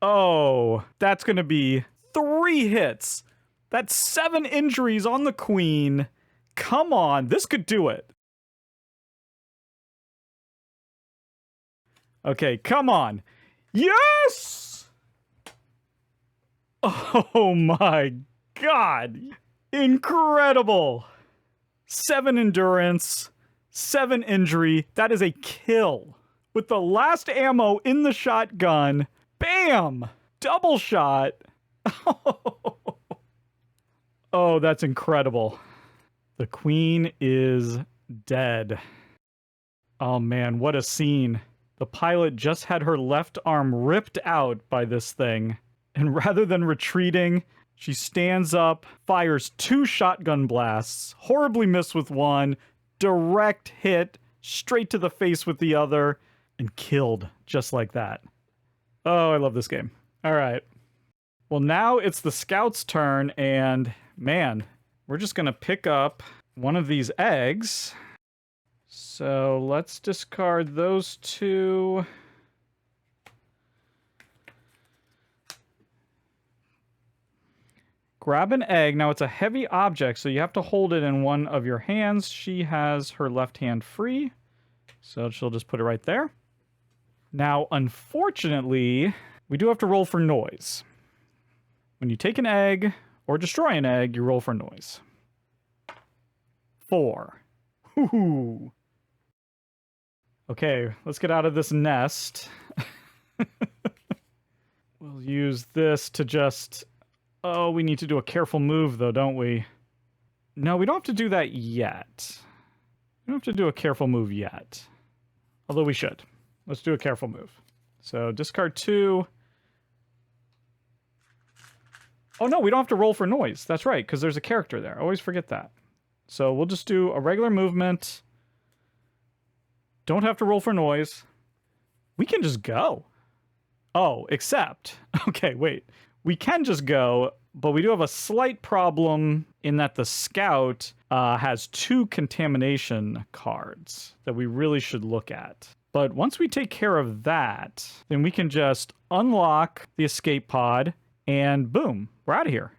Speaker 2: Oh, that's going to be 3 hits. That's 7 injuries on the queen. Come on, this could do it. Okay, come on. Yes! Oh my god. Incredible. 7 endurance, 7 injury. That is a kill. With the last ammo in the shotgun. Bam! Double shot. Oh, that's incredible. The queen is dead. Oh man, what a scene. The pilot just had her left arm ripped out by this thing. And rather than retreating, she stands up, fires 2 shotgun blasts, horribly missed with one, direct hit, straight to the face with the other, and killed just like that. Oh, I love this game. All right. Well, now it's the scout's turn, and man, we're just going to pick up one of these eggs. So let's discard those 2. Grab an egg. Now it's a heavy object, so you have to hold it in one of your hands. She has her left hand free, so she'll just put it right there. Now, unfortunately, we do have to roll for noise. When you take an egg or destroy an egg, you roll for noise. 4. Woohoo! Okay, let's get out of this nest. We'll use this to just... Oh, we need to do a careful move, though, don't we? No, we don't have to do that yet. We don't have to do a careful move yet. Although we should. Let's do a careful move. So, discard 2. Oh, no, we don't have to roll for noise. That's right, because there's a character there. I always forget that. So, we'll just do a regular movement. Don't have to roll for noise. We can just go. Oh, except... Okay, wait. We can just go, but we do have a slight problem in that the scout has 2 contamination cards that we really should look at. But once we take care of that, then we can just unlock the escape pod, and boom, we're out of here.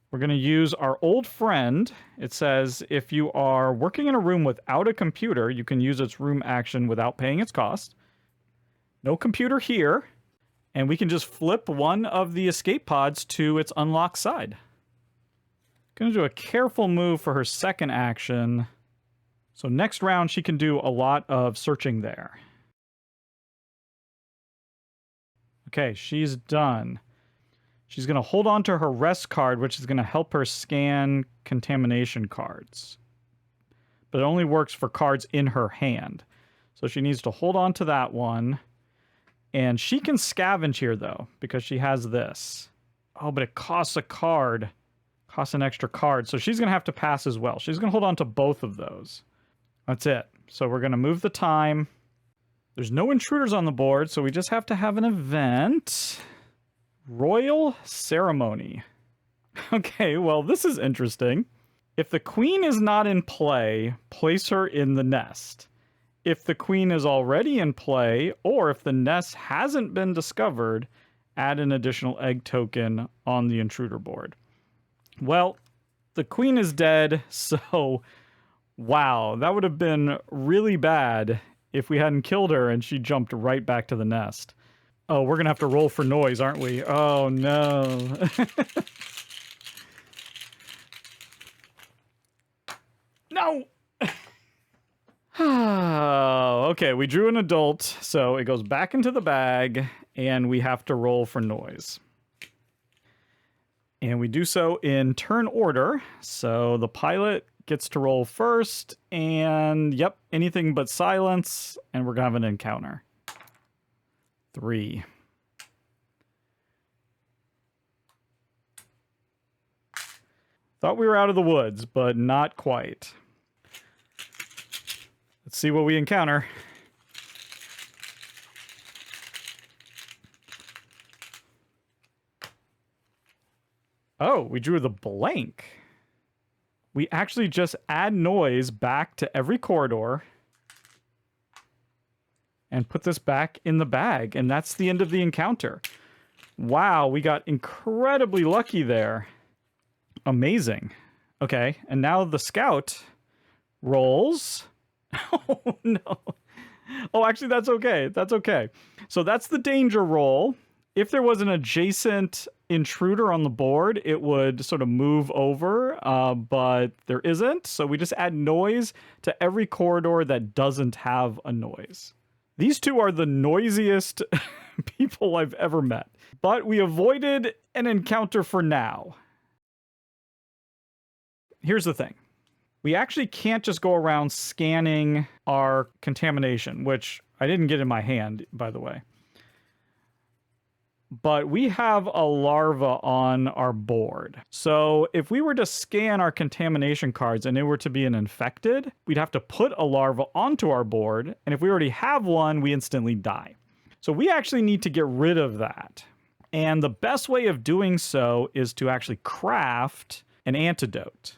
Speaker 2: We're going to use our old friend. It says if you are working in a room without a computer, you can use its room action without paying its cost. No computer here. And we can just flip one of the escape pods to its unlocked side. Gonna do a careful move for her second action. So next round, she can do a lot of searching there. Okay, she's done. She's gonna hold on to her rest card, which is gonna help her scan contamination cards. But it only works for cards in her hand. So she needs to hold on to that one. And she can scavenge here, though, because she has this. Oh, but it costs a card. Costs an extra card. So she's going to have to pass as well. She's going to hold on to both of those. That's it. So we're going to move the time. There's no intruders on the board, so we just have to have an event. Royal Ceremony. Okay, well, this is interesting. If the queen is not in play, place her in the nest. If the queen is already in play, or if the nest hasn't been discovered, add an additional egg token on the intruder board. Well, the queen is dead, so wow, that would have been really bad if we hadn't killed her and she jumped right back to the nest. Oh, we're going to have to roll for noise, aren't we? Oh, no. No! Okay, we drew an adult, so it goes back into the bag, and we have to roll for noise. And we do so in turn order, so the pilot gets to roll first, and yep, anything but silence, and we're gonna have an encounter. 3. Thought we were out of the woods, but not quite. Let's see what we encounter. Oh, we drew the blank. We actually just add noise back to every corridor and put this back in the bag, and that's the end of the encounter. Wow, we got incredibly lucky there. Amazing. Okay, and now the scout rolls. Oh, no. Oh, actually, that's okay. That's okay. So that's the danger roll. If there was an adjacent intruder on the board, it would sort of move over, but there isn't. So we just add noise to every corridor that doesn't have a noise. These two are the noisiest people I've ever met. But we avoided an encounter for now. Here's the thing. We actually can't just go around scanning our contamination, which I didn't get in my hand, by the way. But we have a larva on our board. So if we were to scan our contamination cards and it were to be an infected, we'd have to put a larva onto our board. And if we already have one, we instantly die. So we actually need to get rid of that. And the best way of doing so is to actually craft an antidote.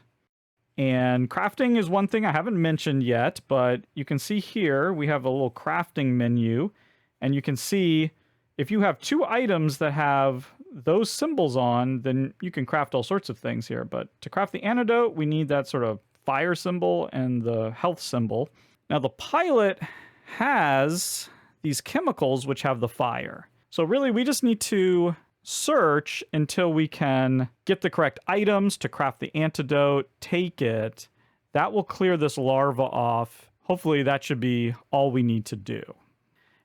Speaker 2: And crafting is one thing I haven't mentioned yet, but you can see here we have a little crafting menu, and you can see if you have two items that have those symbols on, then you can craft all sorts of things here. But to craft the antidote, we need that sort of fire symbol and the health symbol. Now the pilot has these chemicals which have the fire. So really we just need to search until we can get the correct items to craft the antidote, take it. That will clear this larva off. Hopefully that should be all we need to do.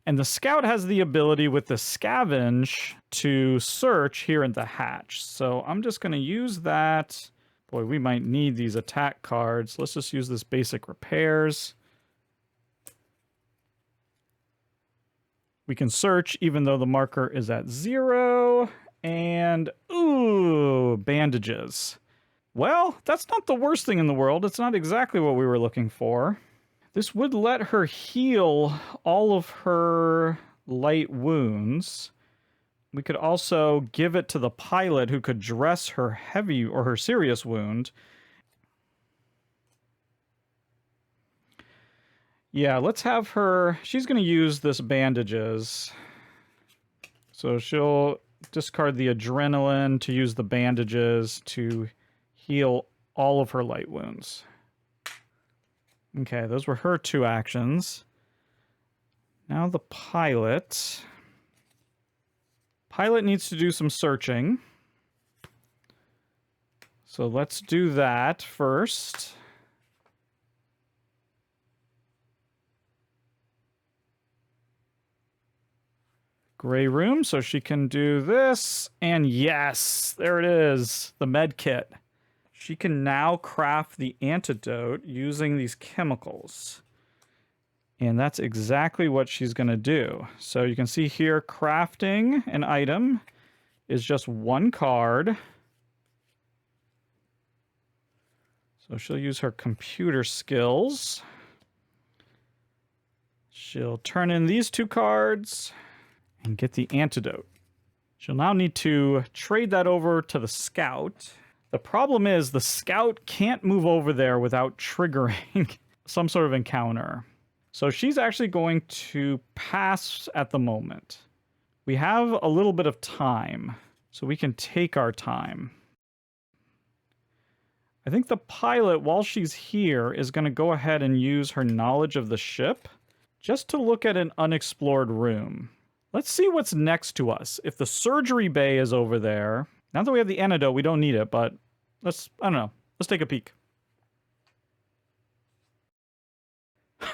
Speaker 2: And the scout has the ability with the scavenge to search here in the hatch. So I'm just going to use that. Boy, we might need these attack cards. Let's just use this basic repairs. We can search even though the marker is at 0. And, ooh, bandages. Well, that's not the worst thing in the world. It's not exactly what we were looking for. This would let her heal all of her light wounds. We could also give it to the pilot who could dress her heavy or her serious wound. Yeah, let's have her... She's going to use this bandages. So she'll discard the adrenaline to use the bandages to heal all of her light wounds. Okay, those were her two actions. Now the pilot. Pilot needs to do some searching. So let's do that first. Gray room, so she can do this. And yes, there it is, the med kit. She can now craft the antidote using these chemicals. And that's exactly what she's going to do. So you can see here, crafting an item is just one card. So she'll use her computer skills. She'll turn in these two cards and get the antidote. She'll now need to trade that over to the scout. The problem is the scout can't move over there without triggering some sort of encounter. So she's actually going to pass at the moment. We have a little bit of time, so we can take our time. I think the pilot, while she's here, is going to go ahead and use her knowledge of the ship just to look at an unexplored room. Let's see what's next to us. If the surgery bay is over there, now that we have the antidote, we don't need it, but I don't know. Let's take a peek.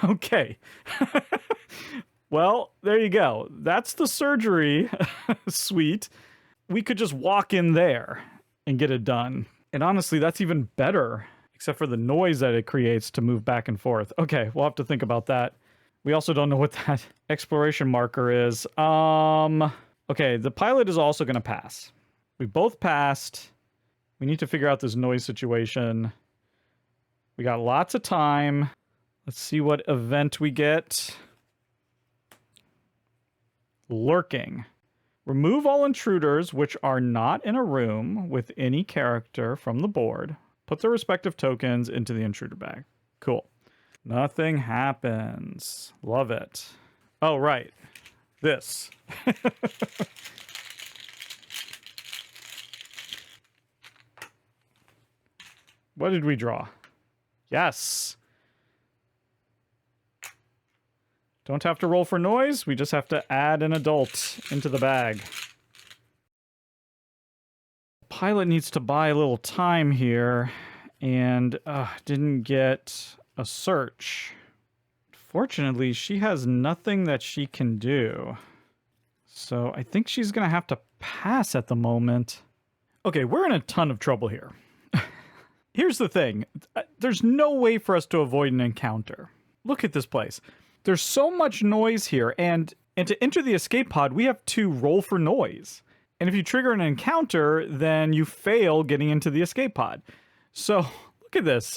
Speaker 2: Okay. Well, there you go. That's the surgery suite. We could just walk in there and get it done. And honestly, that's even better, except for the noise that it creates to move back and forth. Okay, we'll have to think about that. We also don't know what that exploration marker is. Okay, the pilot is also going to pass. We both passed. We need to figure out this noise situation. We got lots of time. Let's see what event we get. Lurking. Remove all intruders which are not in a room with any character from the board. Put their respective tokens into the intruder bag. Cool. Nothing happens. Love it. Oh, right. This. What did we draw? Yes. Don't have to roll for noise. We just have to add an adult into the bag. Pilot needs to buy a little time here and didn't get a search. Fortunately, she has nothing that she can do. So I think she's going to have to pass at the moment. Okay, we're in a ton of trouble here. Here's the thing. There's no way for us to avoid an encounter. Look at this place. There's so much noise here, and to enter the escape pod, we have to roll for noise. And if you trigger an encounter, then you fail getting into the escape pod. So, look at this.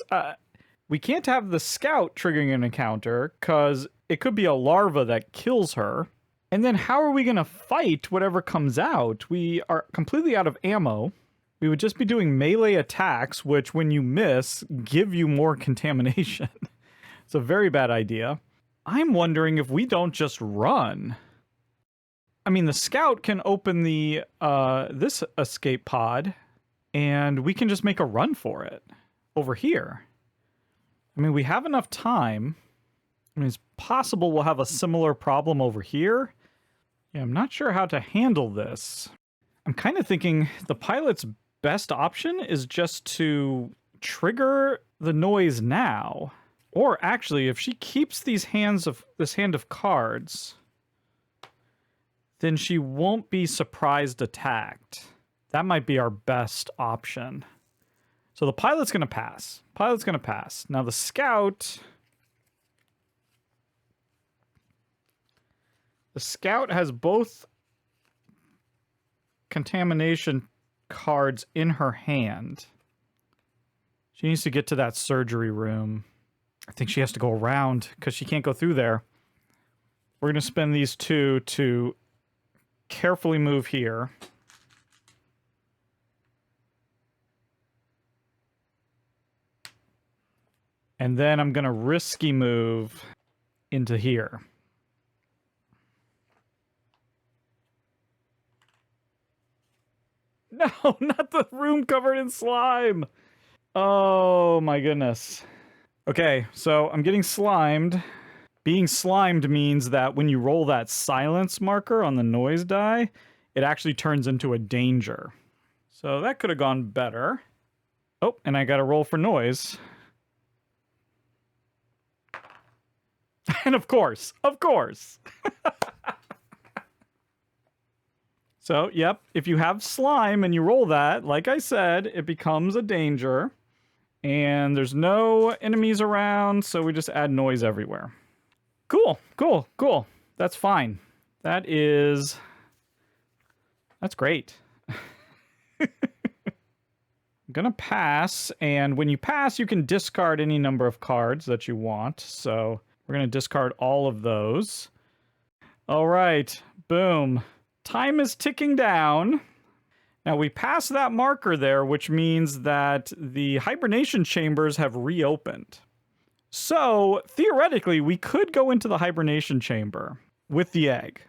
Speaker 2: We can't have the scout triggering an encounter, because it could be a larva that kills her. And then how are we going to fight whatever comes out? We are completely out of ammo. We would just be doing melee attacks, which when you miss, give you more contamination. It's a very bad idea. I'm wondering if we don't just run. I mean, the scout can open the this escape pod, and we can just make a run for it over here. I mean, we have enough time. I mean, it's possible we'll have a similar problem over here. Yeah, I'm not sure how to handle this. I'm kind of thinking the pilot's best option is just to trigger the noise now. Or actually, if she keeps this hand of cards, then she won't be surprised attacked. That might be our best option. So the pilot's going to pass. Pilot's going to pass. Now the scout... The scout has both contamination cards in her hand. She needs to get to that surgery room. I think she has to go around because she can't go through there. We're going to spend these two to carefully move here. And then I'm going to risky move into here. No, not the room covered in slime. Oh my goodness. Okay, so I'm getting slimed. Being slimed means that when you roll that silence marker on the noise die, it actually turns into a danger. So that could have gone better. Oh, and I got to roll for noise. And of course. So, yep, if you have slime and you roll that, like I said, it becomes a danger. And there's no enemies around, so we just add noise everywhere. Cool. That's fine. That's great. I'm gonna pass, and when you pass, you can discard any number of cards that you want. So we're gonna discard all of those. All right, boom. Time is ticking down. Now we passed that marker there, which means that the hibernation chambers have reopened. So theoretically, we could go into the hibernation chamber with the egg.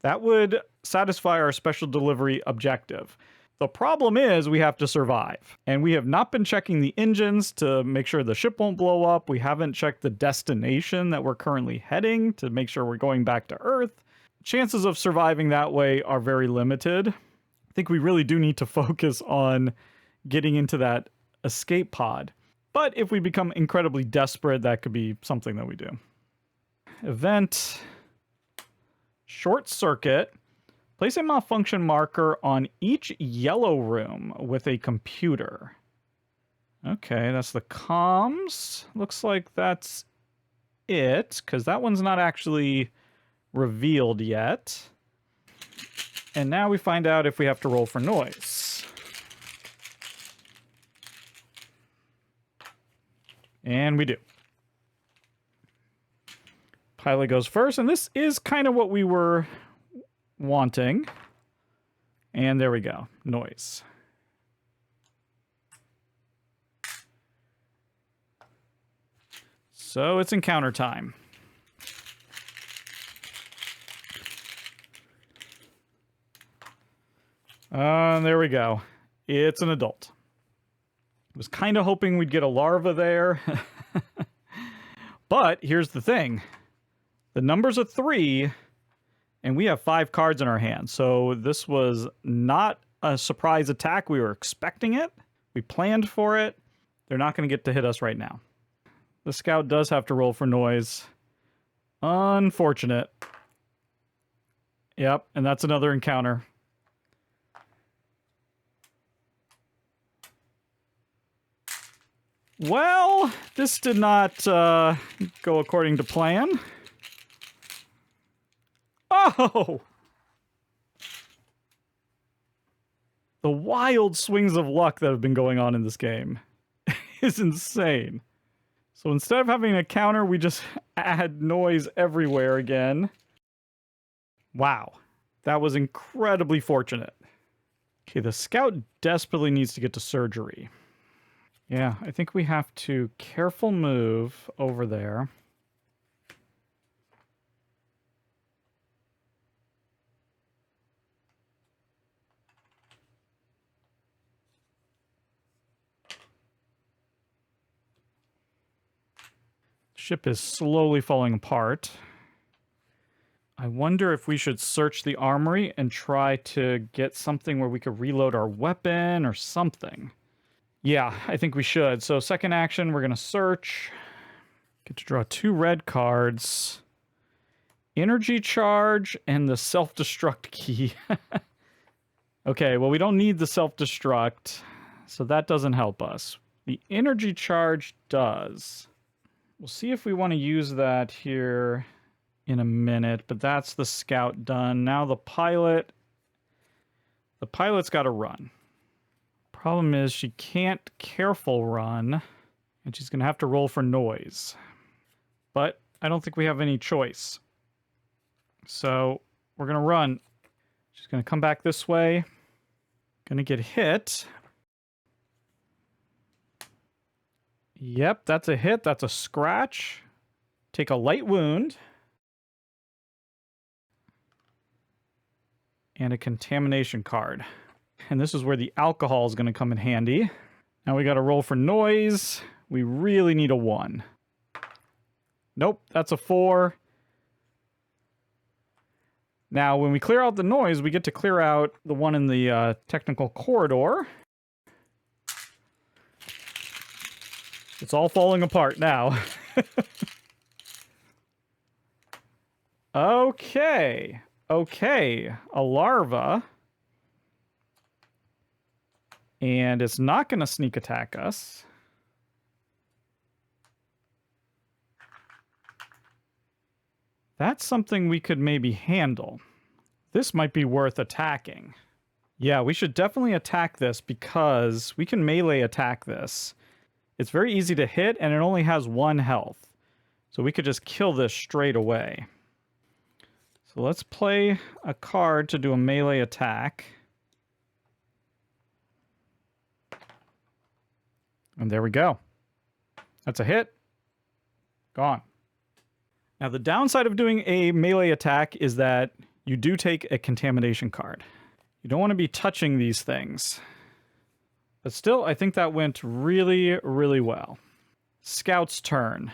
Speaker 2: That would satisfy our special delivery objective. The problem is we have to survive. And we have not been checking the engines to make sure the ship won't blow up. We haven't checked the destination that we're currently heading to make sure we're going back to Earth. Chances of surviving that way are very limited. I think we really do need to focus on getting into that escape pod. But if we become incredibly desperate, that could be something that we do. Event. Short circuit. Place a malfunction marker on each yellow room with a computer. Okay, that's the comms. Looks like that's it, because that one's not actually revealed yet. And now we find out if we have to roll for noise. And we do. Pilot goes first, and this is kind of what we were wanting. And there we go. Noise. So it's encounter time. There we go. It's an adult. I was kind of hoping we'd get a larva there. But here's the thing. The number's a 3, and we have 5 cards in our hand. So this was not a surprise attack. We were expecting it. We planned for it. They're not going to get to hit us right now. The scout does have to roll for noise. Unfortunate. Yep, and that's another encounter. Well, this did not go according to plan. Oh! The wild swings of luck that have been going on in this game is insane. So instead of having a counter, we just add noise everywhere again. Wow. That was incredibly fortunate. Okay, the scout desperately needs to get to surgery. Yeah, I think we have to careful move over there. Ship is slowly falling apart. I wonder if we should search the armory and try to get something where we could reload our weapon or something. Yeah, I think we should. So second action, we're going to search. Get to draw 2 red cards. Energy charge and the self-destruct key. Okay, well, we don't need the self-destruct, so that doesn't help us. The energy charge does. We'll see if we want to use that here in a minute, but that's the scout done. Now the pilot's got to run. Problem is she can't careful run, and she's going to have to roll for noise. But I don't think we have any choice. So we're going to run. She's going to come back this way. Going to get hit. Yep, that's a hit. That's a scratch. Take a light wound. And a contamination card. And this is where the alcohol is going to come in handy. Now we got to roll for noise. We really need a 1. Nope, that's a 4. Now, when we clear out the noise, we get to clear out the one in the technical corridor. It's all falling apart now. Okay. Okay. A larva. And it's not going to sneak attack us. That's something we could maybe handle. This might be worth attacking. Yeah, we should definitely attack this because we can melee attack this. It's very easy to hit and it only has 1 health. So we could just kill this straight away. So let's play a card to do a melee attack. And there we go. That's a hit. Gone. Now the downside of doing a melee attack is that you do take a contamination card. You don't want to be touching these things. But still, I think that went really, really well. Scout's turn.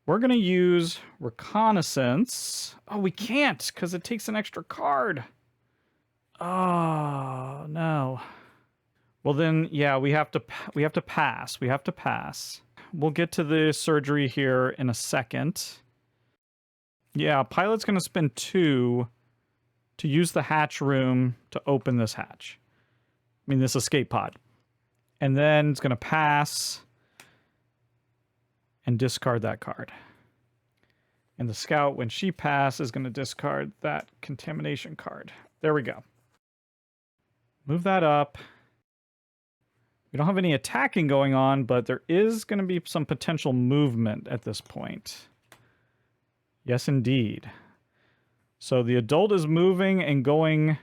Speaker 2: We're going to use reconnaissance. Oh, we can't because it takes an extra card. Oh, no. Well then, yeah, we have to pass. We have to pass. We'll get to the surgery here in a second. Yeah, pilot's going to spend 2 to use the hatch room to open this hatch. I mean, this escape pod. And then it's going to pass and discard that card. And the scout, when she passes, is going to discard that contamination card. There we go. Move that up. We don't have any attacking going on, but there is going to be some potential movement at this point. Yes, indeed. So the adult is moving and going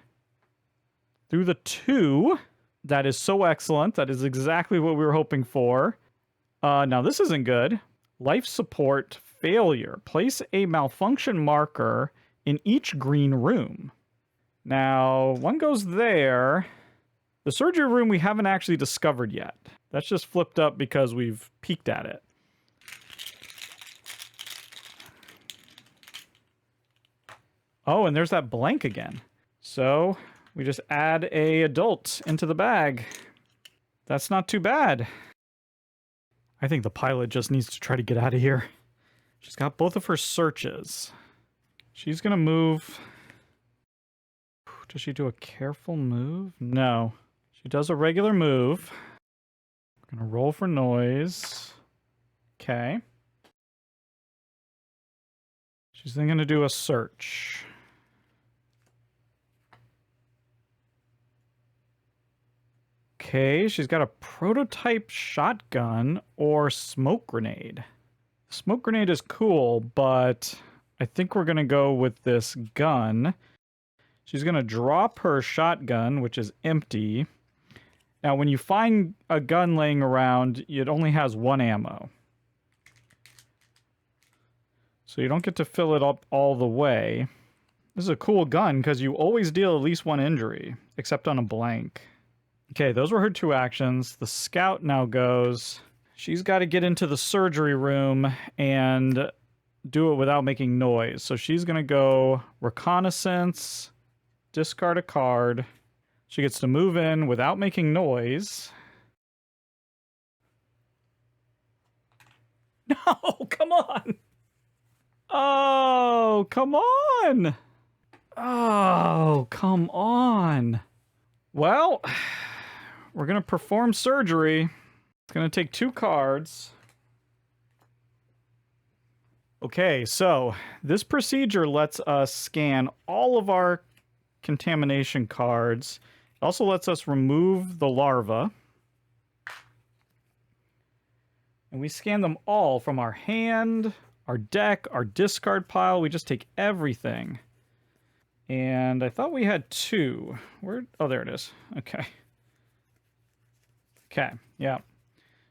Speaker 2: through the 2. That is so excellent. That is exactly what we were hoping for. Now, this isn't good. Life support failure. Place a malfunction marker in each green room. Now, one goes there. The surgery room we haven't actually discovered yet. That's just flipped up because we've peeked at it. Oh, and there's that blank again. So we just add a adult into the bag. That's not too bad. I think the pilot just needs to try to get out of here. She's got both of her searches. She's gonna move. Does she do a careful move? No. She does a regular move. We're gonna roll for noise. Okay. She's then gonna do a search. Okay, she's got a prototype shotgun or smoke grenade. Smoke grenade is cool, but I think we're gonna go with this gun. She's gonna drop her shotgun, which is empty. Now, when you find a gun laying around, it only has 1 ammo. So you don't get to fill it up all the way. This is a cool gun because you always deal at least 1 injury, except on a blank. Okay, those were her 2 actions. The scout now goes. She's got to get into the surgery room and do it without making noise. So she's going to go reconnaissance, discard a card. She gets to move in without making noise. No, come on. Oh, come on. Oh, come on. Well, we're going to perform surgery. It's going to take 2 cards. Okay, so this procedure lets us scan all of our contamination cards. It also lets us remove the larva. And we scan them all from our hand, our deck, our discard pile. We just take everything. And I thought we had 2. Where? Oh, there it is. Okay. Okay, yeah.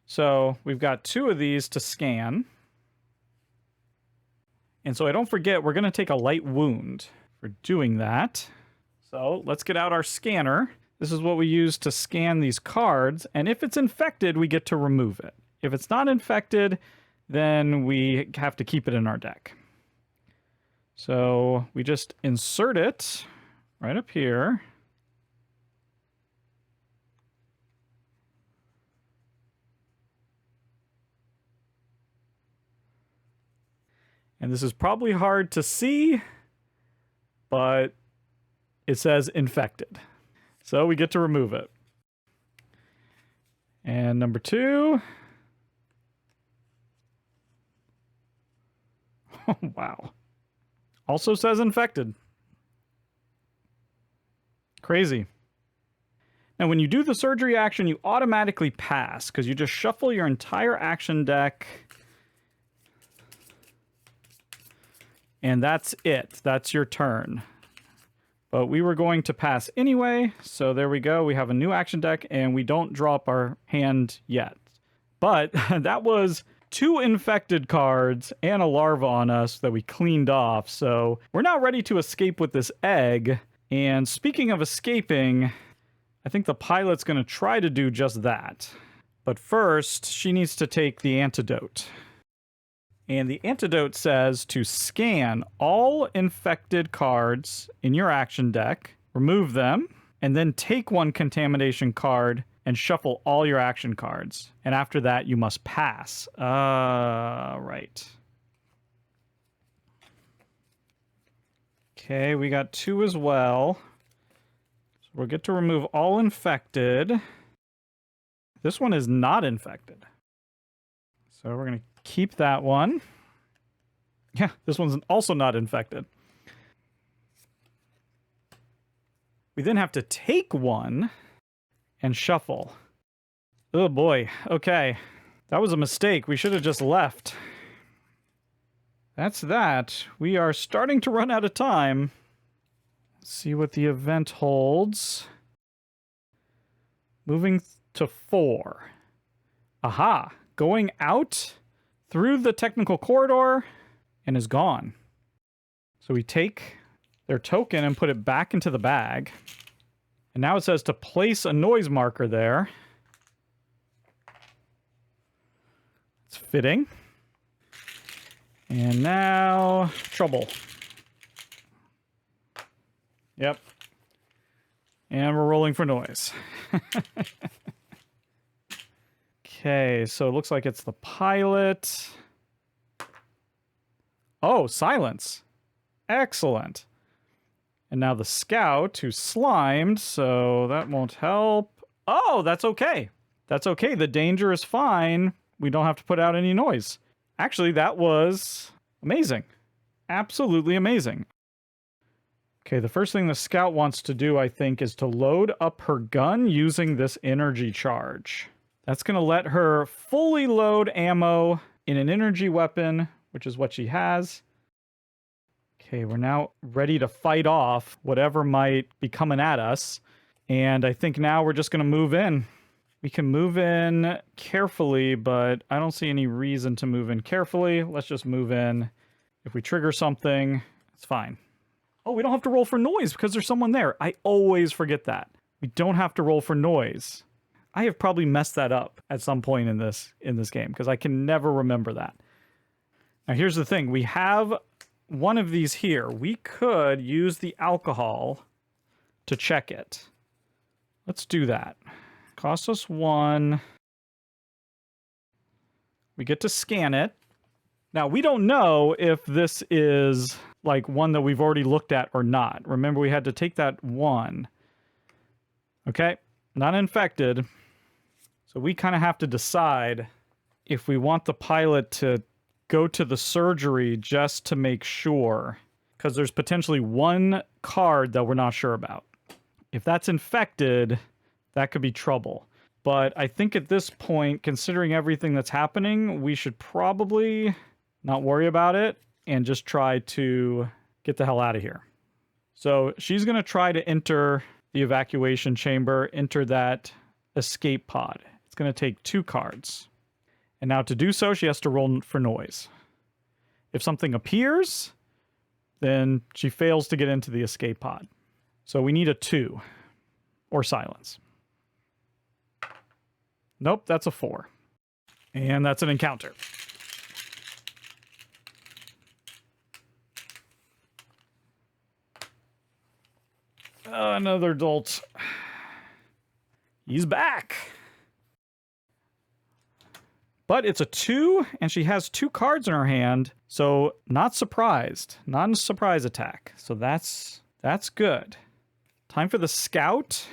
Speaker 2: So we've got 2 of these to scan. And so I don't forget, we're going to take a light wound for doing that. So let's get out our scanner. This is what we use to scan these cards. And if it's infected, we get to remove it. If it's not infected, then we have to keep it in our deck. So we just insert it right up here. And this is probably hard to see, but it says infected. So we get to remove it. And number 2. Oh, wow. Also says infected. Crazy. Now, when you do the surgery action, you automatically pass because you just shuffle your entire action deck. And that's it. That's your turn. But we were going to pass anyway, so there we go. We have a new action deck, and we don't drop our hand yet. But that was 2 infected cards and a larva on us that we cleaned off, so we're now ready to escape with this egg. And speaking of escaping, I think the pilot's going to try to do just that. But first, she needs to take the antidote. And the antidote says to scan all infected cards in your action deck, remove them, and then take 1 contamination card and shuffle all your action cards. And after that, you must pass. Right. Okay, we got 2 as well. So we'll get to remove all infected. This one is not infected. So we're going to keep that one. Yeah, this one's also not infected. We then have to take 1 and shuffle. Oh boy, okay. That was a mistake. We should have just left. that's that. We are starting to run out of time. Let's see what the event holds. Moving to 4. Aha! Going out through the technical corridor and is gone. So we take their token and put it back into the bag. And now it says to place a noise marker there. It's fitting. And now, trouble. Yep. And we're rolling for noise. Okay, so it looks like it's the pilot. Oh, silence. Excellent. And now the scout who's slimed, so that won't help. Oh, that's okay. That's okay. The danger is fine. We don't have to put out any noise. Actually, that was amazing. Absolutely amazing. Okay, the first thing the scout wants to do, I think, is to load up her gun using this energy charge. That's going to let her fully load ammo in an energy weapon, which is what she has. Okay, we're now ready to fight off whatever might be coming at us. And I think now we're just going to move in. We can move in carefully, but I don't see any reason to move in carefully. Let's just move in. If we trigger something, it's fine. Oh, we don't have to roll for noise because there's someone there. I always forget that. We don't have to roll for noise. I have probably messed that up at some point in this game because I can never remember that. Now here's the thing. We have one of these here. We could use the alcohol to check it. Let's do that. Cost us 1. We get to scan it. Now, we don't know if this is like one that we've already looked at or not. Remember, we had to take that 1. Okay, not infected. So we kind of have to decide if we want the pilot to go to the surgery just to make sure, because there's potentially 1 card that we're not sure about. If that's infected, that could be trouble. But I think at this point, considering everything that's happening, we should probably not worry about it and just try to get the hell out of here. So she's going to try to enter the evacuation chamber, enter that escape pod. It's going to take 2 cards. And now to do so, she has to roll for noise. If something appears, then she fails to get into the escape pod. So we need a 2 or silence. Nope, that's a 4. And that's an encounter. Another adult. He's back. But it's a 2, and she has 2 cards in her hand, so not surprised. Not a surprise attack. So that's good. Time for the scout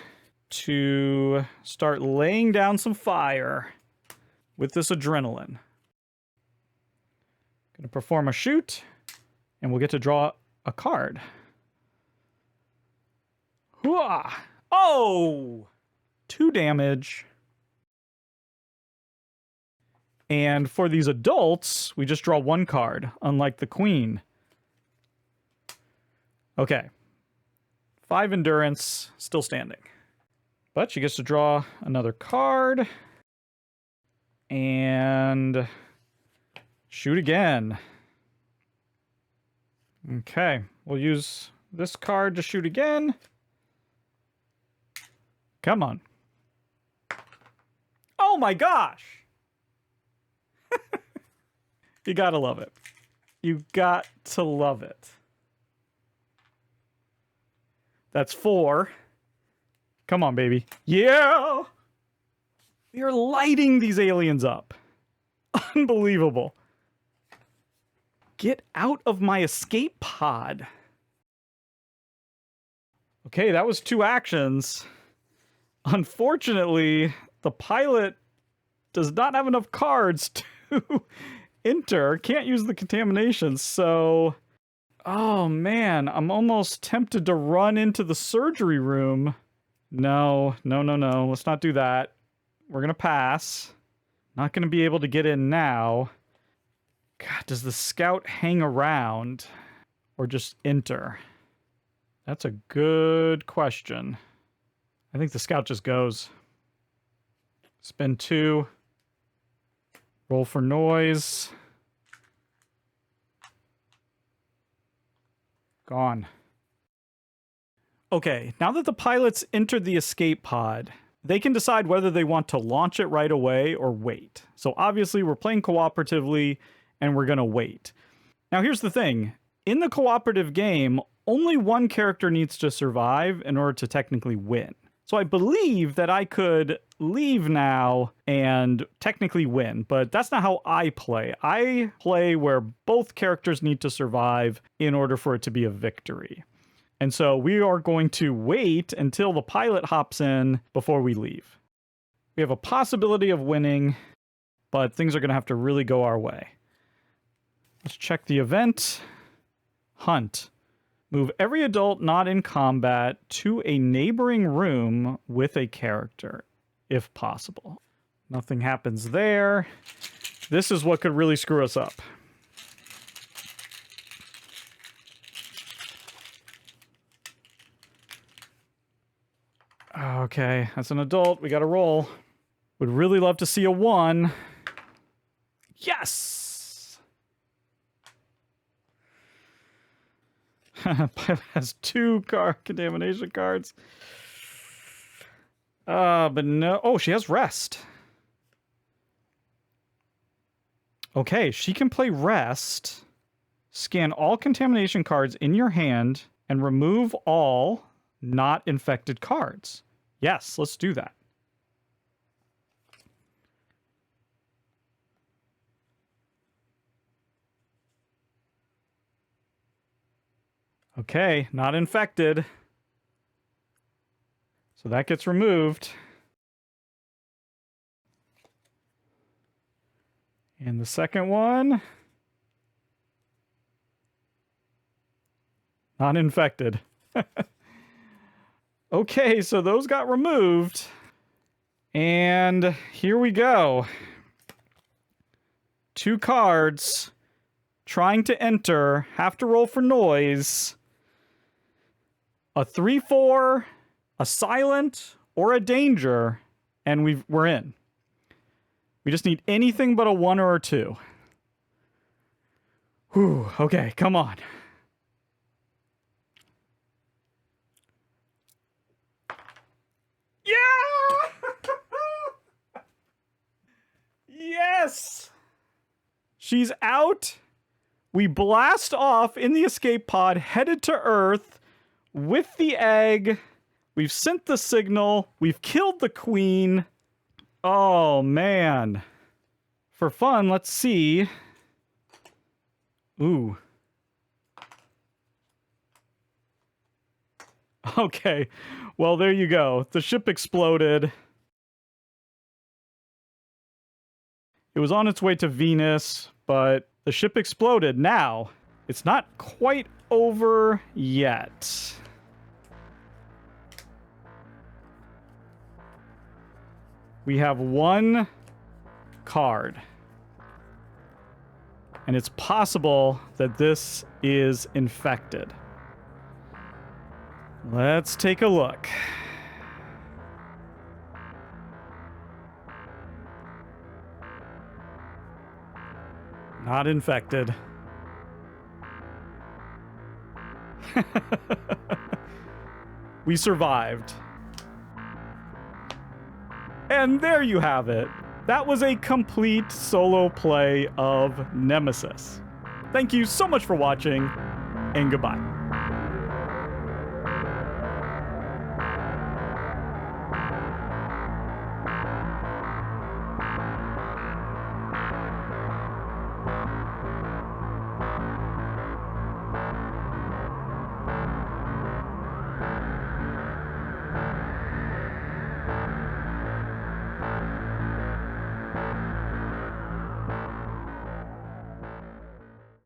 Speaker 2: to start laying down some fire with this adrenaline. Gonna perform a shoot, and we'll get to draw a card. Hooah! Oh! 2 damage. And for these adults, we just draw 1 card, unlike the queen. Okay. 5 endurance, still standing. But she gets to draw another card. And shoot again. Okay, we'll use this card to shoot again. Come on. Oh my gosh! You gotta love it. You got to love it. That's 4. Come on, baby. Yeah! We are lighting these aliens up. Unbelievable. Get out of my escape pod. Okay, that was 2 actions. Unfortunately, the pilot does not have enough cards to enter. Can't use the contamination, so... Oh, man. I'm almost tempted to run into the surgery room. No. Let's not do that. We're going to pass. Not going to be able to get in now. God, does the scout hang around or just enter? That's a good question. I think the scout just goes. Spin 2. Roll for noise. Gone. Okay, now that the pilots entered the escape pod, they can decide whether they want to launch it right away or wait. So obviously we're playing cooperatively and we're going to wait. Now here's the thing. In the cooperative game, only one character needs to survive in order to technically win. So I believe that I could leave now and technically win, but that's not how I play. I play where both characters need to survive in order for it to be a victory. And so we are going to wait until the pilot hops in before we leave. We have a possibility of winning, but things are going to have to really go our way. Let's check the event. Hunt. Move every adult not in combat to a neighboring room with a character, if possible. Nothing happens there. This is what could really screw us up. Okay, that's an adult. We got to roll. Would really love to see a 1. Yes! Pilot has 2 contamination cards. But no. Oh, she has rest. Okay, she can play rest. Scan all contamination cards in your hand and remove all not infected cards. Yes, let's do that. Okay, not infected. So that gets removed. And the second one, not infected. Okay, so those got removed. And here we go. 2 cards. Trying to enter. Have to roll for noise. A 3/4, a silent, or a danger. And we're in. We just need anything but a 1 or a 2. Whew, okay, come on. Yeah! Yes! She's out. We blast off in the escape pod, headed to Earth with the egg. We've sent the signal. We've killed the queen. Oh, man. For fun, let's see. Ooh. Okay. Well, there you go. The ship exploded. It was on its way to Venus, but the ship exploded. Now, it's not quite over yet. We have 1 card. And it's possible that this is infected. Let's take a look. Not infected. We survived. And there you have it. That was a complete solo play of Nemesis. Thank you so much for watching, and goodbye.